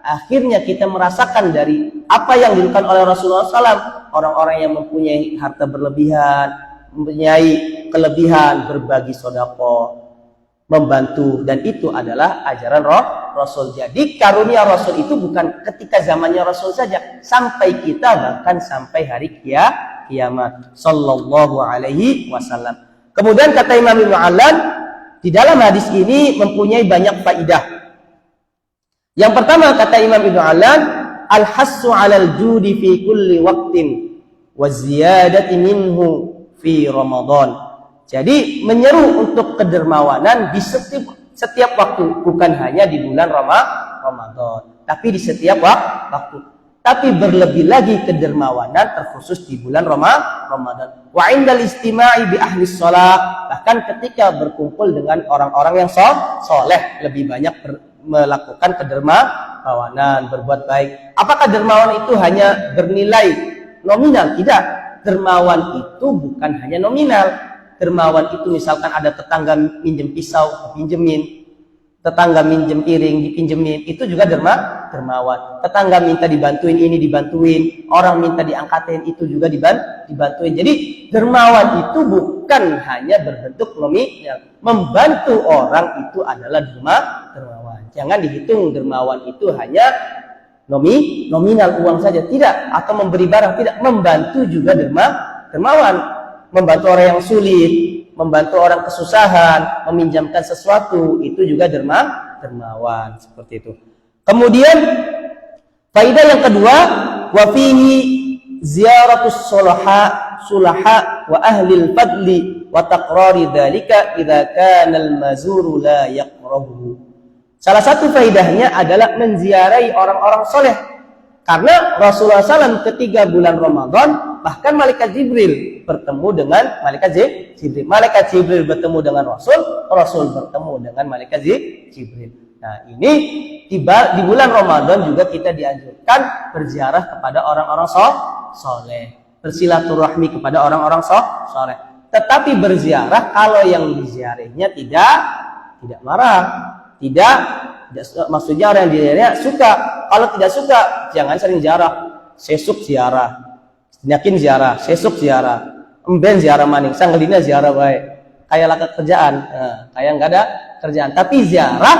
Akhirnya kita merasakan dari apa yang dilakukan oleh Rasulullah SAW. Orang-orang yang mempunyai harta berlebihan, mempunyai kelebihan, berbagi sedekah, membantu, dan itu adalah ajaran Rasul. Jadi karunia Rasul itu bukan ketika zamannya Rasul saja, sampai kita, bahkan sampai hari kiamat sallallahu alaihi wasallam. Kemudian kata Imam Ibnu Allan, di dalam hadis ini mempunyai banyak faidah. Yang pertama kata Imam Ibnu Allan, al-hassu 'alal judi fi kulli waqtin wa ziyadati minhu fi Ramadan. Jadi menyeru untuk kedermawanan di setiap waktu, bukan hanya di bulan Ramadan, tapi di setiap waktu. Tapi berlebih lagi kedermawanan terkhusus di bulan Ramadan. Wa indal istima'i bi ahli shalah, bahkan ketika berkumpul dengan orang-orang yang soleh, lebih banyak melakukan kedermawanan, berbuat baik. Apakah dermawan itu hanya bernilai nominal? Tidak. Dermawan itu bukan hanya nominal. Dermawan itu misalkan ada tetangga minjem pisau, dipinjemin. Tetangga minjem piring, dipinjemin. Itu juga dermawan. Tetangga minta dibantuin ini, dibantuin. Orang minta diangkatin, itu juga dibantuin. Jadi dermawan itu bukan hanya berbentuk nominal. Membantu orang itu adalah dermawan. Jangan dihitung dermawan itu hanya nominal uang saja, tidak, atau memberi barang, tidak. Membantu juga dermawan, membantu orang yang sulit, membantu orang kesusahan, meminjamkan sesuatu, itu juga dermawan, seperti itu. Kemudian faidah yang kedua, wa fihi ziyaratus sulaha wa ahlil fadli wa taqrari dzalika idza kana al-mazuru la yaqrahu. Salah satu faidahnya adalah menziarahi orang-orang soleh. Karena Rasulullah SAW ketika bulan Ramadan, bahkan Malaikat Jibril bertemu dengan Malaikat Jibril. Malaikat Jibril bertemu dengan Rasul bertemu dengan Malaikat Jibril. Nah, ini di bulan Ramadan juga kita dianjurkan berziarah kepada orang-orang soleh. Bersilaturahmi kepada orang-orang soleh. Tetapi berziarah kalau yang diziarahnya tidak marah, tidak maksudnya orang yang diziarahnya suka. Kalau tidak suka, jangan sering ziarah. Sesuk ziarah, yakin ziarah, sesuk ziarah, emben ziarah maning, sanggelina ziarah baik. Kayak laka kerjaan, kayak nggak ada kerjaan. Tapi ziarah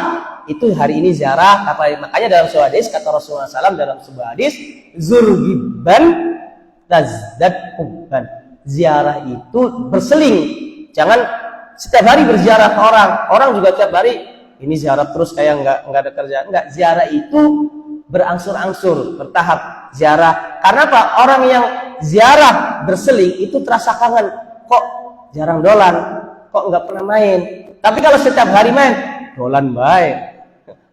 itu hari ini ziarah. Makanya dalam sebuah hadis kata Rasulullah SAW dalam sebuah hadis, zurgiban tazdad hubban. Ziarah itu berseling. Jangan setiap hari berziarah ke orang. Orang juga setiap hari ini ziarah terus kayak nggak ada kerjaan. Enggak, ziarah itu berangsur-angsur, bertahap ziarah. Karena apa? Orang yang ziarah berseling itu terasa kangen. Kok jarang dolan? Kok nggak pernah main? Tapi kalau setiap hari main, dolan baik.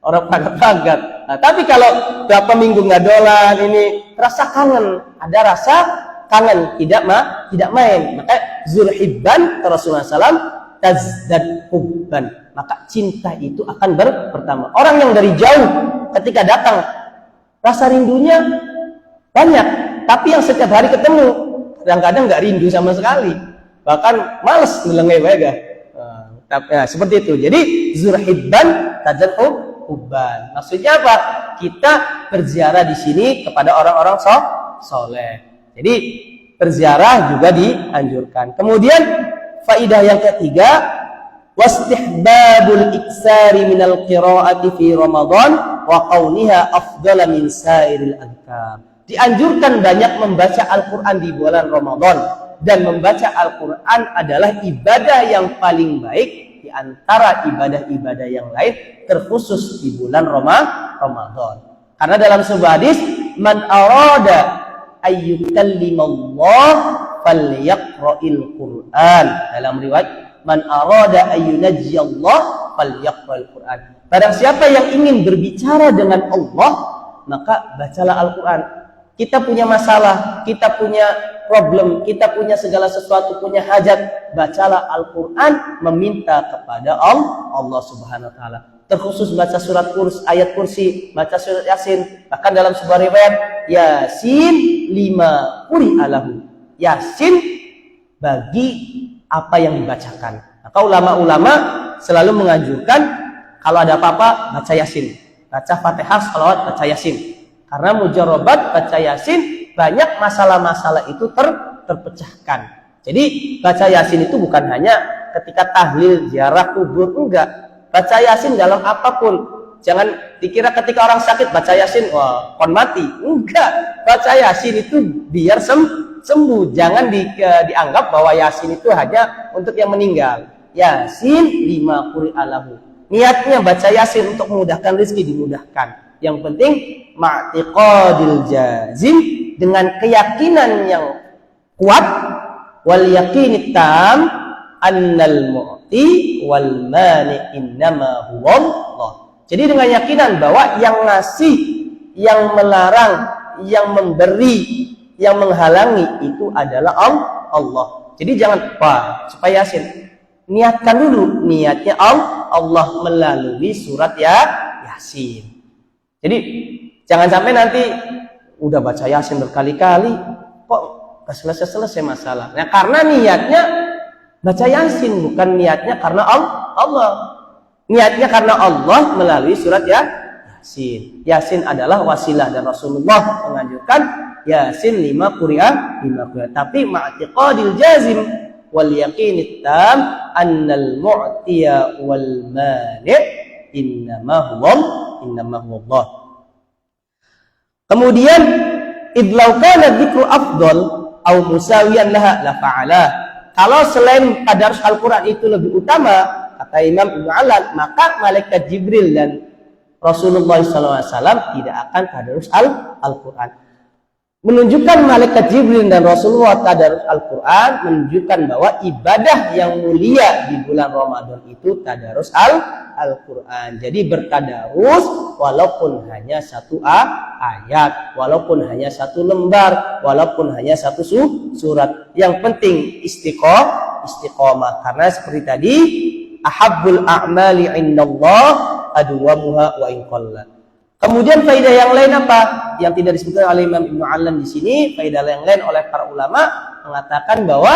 Orang pagat-pagat. Nah, tapi kalau berapa minggu nggak dolan, ini terasa kangen. Ada rasa kangen, tidak main. Maka zulhibban Rasulullah SAW tazdad hubban. Maka cinta itu akan bertambah. Orang yang dari jauh ketika datang rasa rindunya banyak, tapi yang setiap hari ketemu kadang-kadang nggak rindu sama sekali, bahkan males ngelengai wega. Nah, seperti itu. Jadi zulhibban tazdad hubban. Maksudnya apa? Kita berziarah di sini kepada orang-orang soleh. Jadi berziarah juga dianjurkan. Kemudian faidah yang ketiga, wastihbabul iksari minal qiraati fi Ramadan wa kauniha afdala min sairil adhkar. Dianjurkan banyak membaca Al-Quran di bulan Ramadan, dan membaca Al-Quran adalah ibadah yang paling baik di antara ibadah-ibadah yang lain, terkhusus di bulan Ramadan. Karena dalam sebuah hadis, man arada ayyukallimallah falyaqra'il Qur'an. Dalam riwayat, man arada ayyunajjiyallah falyaqra'il Qur'an. Barang siapa yang ingin berbicara dengan Allah, maka bacalah Al-Quran. Kita punya masalah, kita punya problem, kita punya segala sesuatu, punya hajat, bacalah Al-Quran, meminta kepada Allah Subhanahu wa Ta'ala. Terkhusus baca surat ayat kursi, baca surat Yasin. Bahkan dalam sebuah riwayat, Yasin 5 quri'alahu. Yasin bagi apa yang dibacakan. Maka ulama-ulama selalu menganjurkan kalau ada apa-apa baca Yasin, baca Fatihah, salawat, baca Yasin. Karena mujarobat baca Yasin, banyak masalah-masalah itu terpecahkan. Jadi baca Yasin itu bukan hanya ketika tahlil, ziarah kubur, enggak. Baca Yasin dalam apapun. Jangan dikira ketika orang sakit baca Yasin, wah kon mati. Enggak. Baca Yasin itu biar sembuh. Jangan dianggap bahwa Yasin itu hanya untuk yang meninggal. Yasin 5 quri'alahu. Niatnya baca Yasin untuk memudahkan rezeki, dimudahkan. Yang penting ma'tiqadil jazim, dengan keyakinan yang kuat, wal yaqinit tam annal mu'ti wal mani innama huwa Allah. Jadi dengan yakinan bahwa yang ngasih, yang melarang, yang memberi, yang menghalangi itu adalah Allah. Jadi jangan supaya Yasin, niatkan dulu niatnya Allah melalui surat Yasin. Jadi jangan sampai nanti udah baca Yasin berkali-kali kok gak selesai masalah. Nah, karena niatnya baca Yasin, bukan niatnya karena Allah. Niatnya karena Allah melalui surat Yasin. Yasin adalah wasilah, dan Rasulullah menganjurkan Yasin 5 quri'ah. Tapi ma'tiqadil jazim wal yaqinit tam annal mu'tiya wal mani' innama huwa Allah. Kemudian idlau kana dzikru afdal au musawiyan laha la fa'ala. Kalau selain tadarus Al-Quran itu lebih utama, kata Imam Ibnu Allan, maka malaikat Jibril dan Rasulullah SAW tidak akan tadarus Al-Quran. Menunjukkan malaikat Jibril dan Rasulullah tadarus Al-Quran menunjukkan bahwa ibadah yang mulia di bulan Ramadan itu tadarus Al-Quran. Jadi bertadarus walaupun hanya satu ayat, walaupun hanya satu lembar, walaupun hanya satu surat. Yang penting istiqomah. Karena seperti tadi, ahabbul a'mali indallah adwamuha wa in qalla. Kemudian faedah yang lain apa? Yang tidak disebutkan oleh Imam Ibnu Allan di sini, faedah yang lain oleh para ulama mengatakan bahwa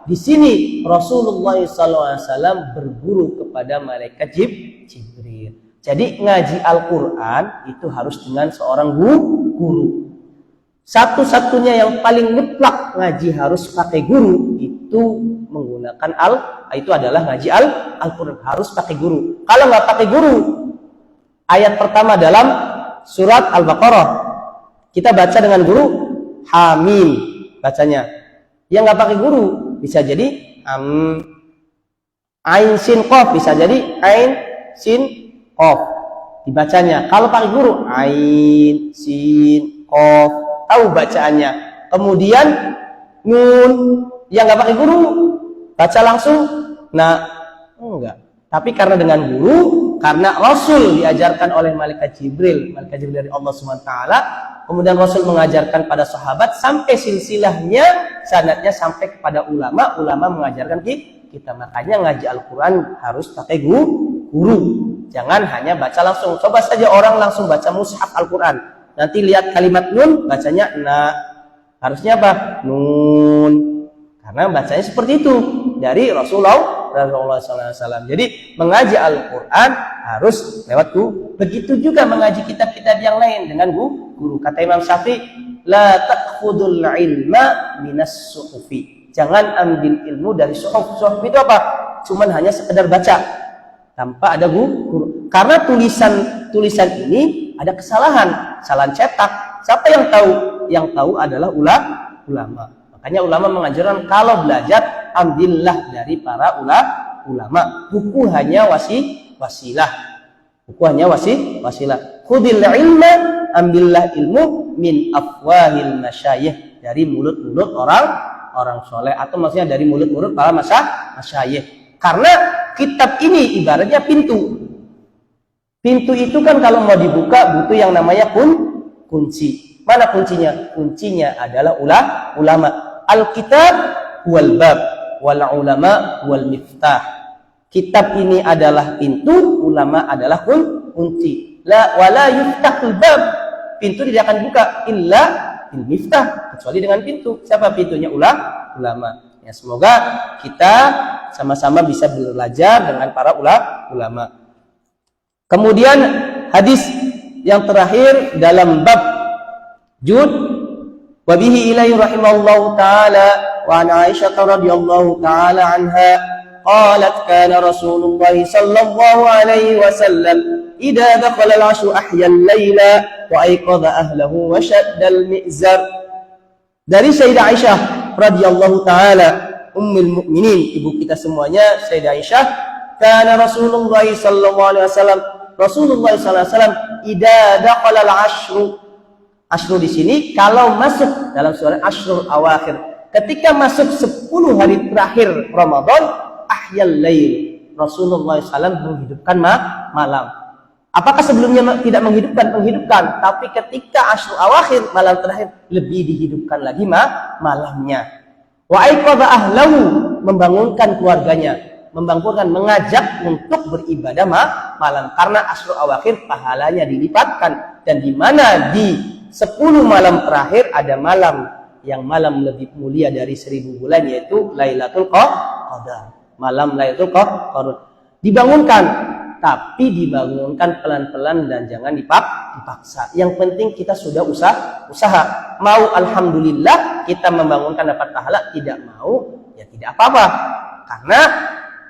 Di sini Rasulullah SAW berguru kepada malaikat Jibril. Jadi ngaji Al-Quran itu harus dengan seorang guru. Satu-satunya yang paling ngeplak ngaji harus pakai guru itu menggunakan itu adalah ngaji Al-Quran harus pakai guru. Kalau nggak pakai guru, ayat pertama dalam surat Al-Baqarah kita baca dengan guru Hamim bacanya. Yang nggak pakai guru bisa jadi Ain Sin Qaf, bisa jadi Ain Sin Qaf dibacanya. Kalau pakai guru Ain Sin Qaf tahu bacaannya. Kemudian Nun yang nggak pakai guru baca langsung enggak. Tapi karena dengan guru, karena Rasul diajarkan oleh malaikat Jibril dari Allah SWT, kemudian Rasul mengajarkan pada sahabat sampai silsilahnya, sanadnya sampai kepada ulama mengajarkan kita. Makanya ngaji Al-Quran harus pakai guru. Jangan hanya baca langsung. Coba saja orang langsung baca mushaf Al-Quran. Nanti lihat kalimat nun, bacanya harusnya apa? Nun. Karena bacanya seperti itu dari Rasulullah SAW. Jadi mengaji Al-Quran harus lewat guru. Begitu juga mengaji kitab-kitab yang lain dengan guru. Kata Imam Syafi'i, la ta'khudul ilma minas suhufi. Jangan ambil ilmu dari suhuf. Suhuf itu apa? Cuman hanya sekedar baca tanpa ada guru. Karena tulisan ini ada kesalahan cetak. Siapa yang tahu? Yang tahu adalah ulama. Makanya ulama mengajarkan kalau belajar ambillah dari para ulama. Buku hanya wasilah. Khudil ilma, ambillah ilmu min afwahil masyayikh, dari mulut-mulut orang soleh, atau maksudnya dari mulut-mulut para masyayikh. Karena kitab ini ibaratnya pintu. Pintu itu kan kalau mau dibuka butuh yang namanya kunci. Mana kuncinya? Kuncinya adalah ulama. Al-kitab wal bab wal ulama wal miftah. Kitab ini adalah pintu, ulama adalah kunci. La wala yuftahul bab. Pintu tidak akan buka illa bil miftah, kecuali dengan pintu. Siapa pintunya? Ulama. Ya, semoga kita sama-sama bisa belajar dengan para ulama. Kemudian hadis yang terakhir dalam bab Jud. Wabihi ilaihi rahimahullahu ta'ala wa an Aisyah radhiyallahu ta'ala anha qalat kana Rasulullah sallallahu alaihi wasallam idza dakhala al-'ashru ahya al-laila wa ayqadha ahlahu wa shadda al-mi'zar. Dari Sayyidah Aisyah radhiyallahu ta'ala ummul mukminin, ibu kita semuanya, Sayyidah Aisyah, kana Rasulullah sallallahu alaihi wasallam, Rasulullah sallallahu alaihi wasallam idza dakhala al-'ashru. Ashru di sini kalau masuk dalam surah Ashrul Awakhir, ketika masuk 10 hari terakhir Ramadan, ahyal lail, Rasulullah SAW menghidupkan malam. Apakah sebelumnya tidak menghidupkan? Menghidupkan, tapi ketika Ashrul Awakhir, malam terakhir, lebih dihidupkan lagi malamnya. Wa aiqadha ahlahu, membangunkan keluarganya, mengajak untuk beribadah malam, karena Ashrul Awakhir pahalanya dilipatkan, dan di mana di 10 malam terakhir ada malam yang malam lebih mulia dari 1000 bulan, yaitu Lailatul Qadar. Malam Lailatul Qadar dibangunkan, tapi dibangunkan pelan-pelan dan jangan dipaksa. Yang penting kita sudah usaha. Mau alhamdulillah kita membangunkan dapat pahala, tidak mau ya tidak apa-apa. Karena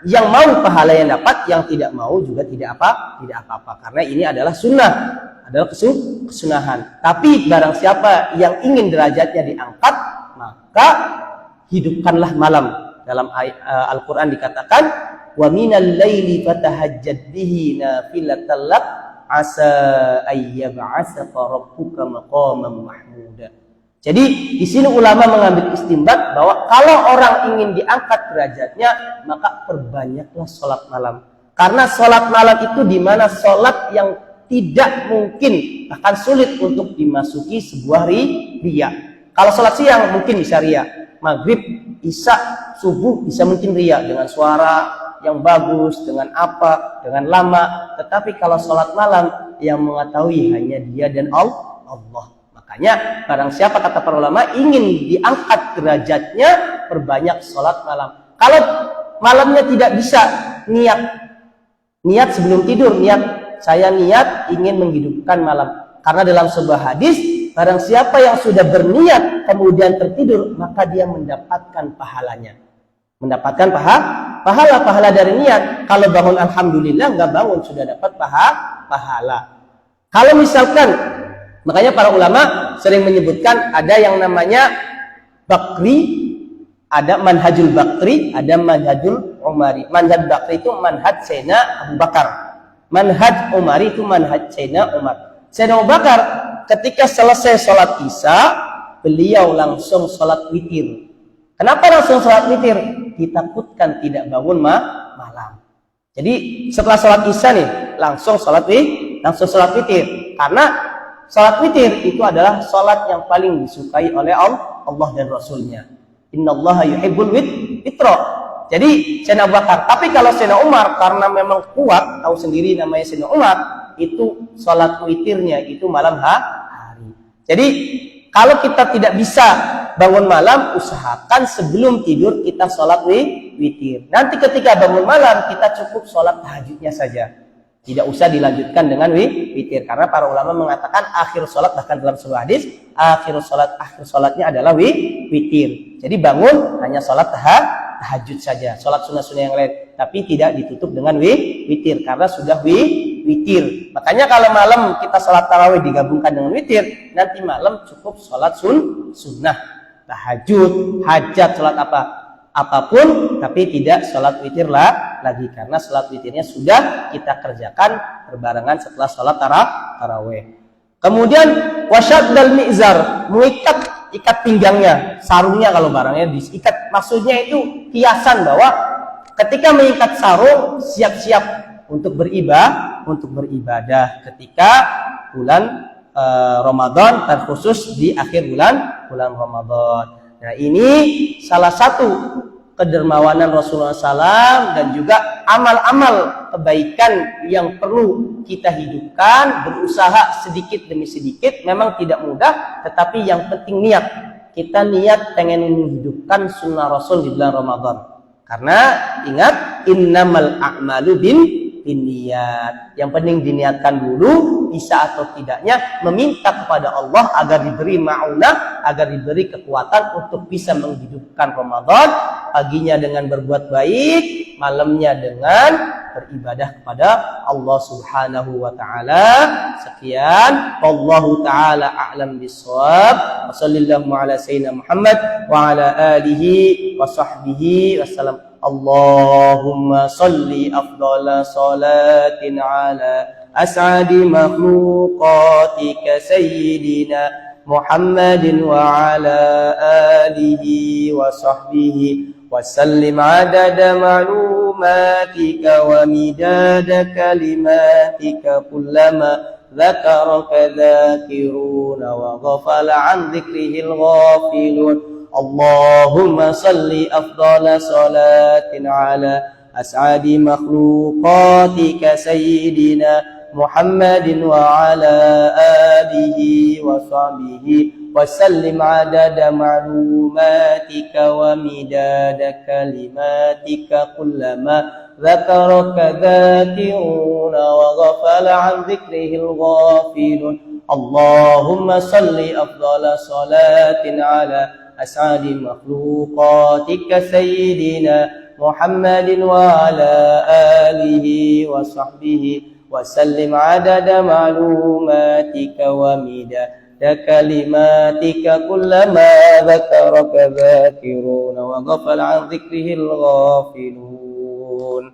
yang mau pahala yang dapat, yang tidak mau juga tidak apa-apa. Karena ini adalah sunnah, adalah kesunahan. Tapi barang siapa yang ingin derajatnya diangkat, maka hidupkanlah malam. Dalam Al-Quran dikatakan, wa minal laili fatahajjad bihi nafilatan lak asa ayyab'asaka rabbuka maqaman mahmuda. Jadi di sini ulama mengambil istinbat bahwa kalau orang ingin diangkat derajatnya, maka perbanyaklah sholat malam. Karena sholat malam itu di mana sholat yang tidak mungkin, bahkan sulit untuk dimasuki sebuah riya. Kalau sholat siang mungkin bisa riya, maghrib, isya, subuh bisa mungkin riya dengan suara yang bagus, dengan dengan lama. Tetapi kalau sholat malam yang mengetahui hanya dia dan Allah. Makanya barang siapa kata para ulama ingin diangkat derajatnya, perbanyak sholat malam. Kalau malamnya tidak bisa, niat sebelum tidur, saya niat ingin menghidupkan malam. Karena dalam sebuah hadis, barang siapa yang sudah berniat kemudian tertidur, maka dia mendapatkan pahalanya. Mendapatkan pahala dari niat. Kalau bangun alhamdulillah, nggak bangun sudah dapat pahala. Kalau misalkan, makanya para ulama sering menyebutkan ada yang namanya bakri, ada manhajul bakri, ada manhajul umari. Manhaj bakri itu manhaj Sayyidina Abu Bakar. Manhaj umari itu manhaj Sayyidina Umar. Sayyidina Abu Bakar ketika selesai sholat isya, beliau langsung sholat witir. Kenapa langsung sholat witir? Ditakutkan tidak bangun malam. Jadi setelah sholat isya nih, langsung sholat witir. Karena sholat witir itu adalah sholat yang paling disukai oleh Allah dan Rasulnya. Innallaha yuhibbul witra. Jadi Sayyidina Abu Bakar. Tapi kalau Sayyidina Umar, karena memang kuat, tahu sendiri namanya Sayyidina Umar, itu sholat witirnya itu malam hari. Jadi kalau kita tidak bisa bangun malam, usahakan sebelum tidur kita sholat witir. Nanti ketika bangun malam, kita cukup sholat tahajudnya saja. Tidak usah dilanjutkan dengan witir. Karena para ulama mengatakan akhir sholat, bahkan dalam sebuah hadis, akhir sholatnya adalah witir. Jadi bangun hanya sholat tahajud saja. Sholat sunnah-sunnah yang lain. Tapi tidak ditutup dengan witir. Karena sudah witir. Makanya kalau malam kita sholat tarawih digabungkan dengan witir, nanti malam cukup sholat sunnah, tahajud, hajat, sholat apapun, tapi tidak sholat witir lagi, karena sholat witirnya sudah kita kerjakan berbarengan setelah sholat tarawih. Kemudian wasyaddal mi'zar, ikat pinggangnya, sarungnya kalau barangnya diikat. Maksudnya itu kiasan bahwa ketika mengikat sarung siap-siap untuk beribadah ketika bulan Ramadan, terkhusus di akhir bulan Ramadan. Nah, ini salah satu kedermawanan Rasulullah SAW dan juga amal-amal kebaikan yang perlu kita hidupkan, berusaha sedikit demi sedikit. Memang tidak mudah, tetapi yang penting niat. Kita niat pengen menghidupkan sunnah Rasul di bulan Ramadan. Karena ingat, innamal a'malu niat. Yang penting diniatkan dulu, bisa atau tidaknya meminta kepada Allah agar diberi ma'unah, agar diberi kekuatan untuk bisa menghidupkan Ramadan, paginya dengan berbuat baik, malamnya dengan beribadah kepada Allah Subhanahu wa taala. Sekian, wallahu taala a'lam bissawab. Wassallallahu ala sayyidina Muhammad wa ala alihi wa sahbihi wasallam. Allahumma salli afdala salatin ala as'adi makhluqatika sayyidina Muhammadin wa ala alihi wa sahbihi wa sallim adada ma'lumatika wa midada kalimatika kullama dzakaraka dzakiruna wa ghafala an dzikrihil ghafilun. Allahumma salli afdala salatin ala as'adi makhluqatika sayyidina Muhammadin wa ala alihi wa sahbihi wa sallim adada ma'lumatika wa midada kalimatika kullama dzakaraka dzakiruna wa ghafala an dzikrihil ghafilun. Allahumma salli afdala salatin ala as'adi makhluqatika sayyidina Muhammadin wa ala alihi wa sahbihi wa sallim adada ma'lumatika wa midada kalimatika kullama dzakaraka dzakiruna wa ghafala an dzikrihil ghafilun.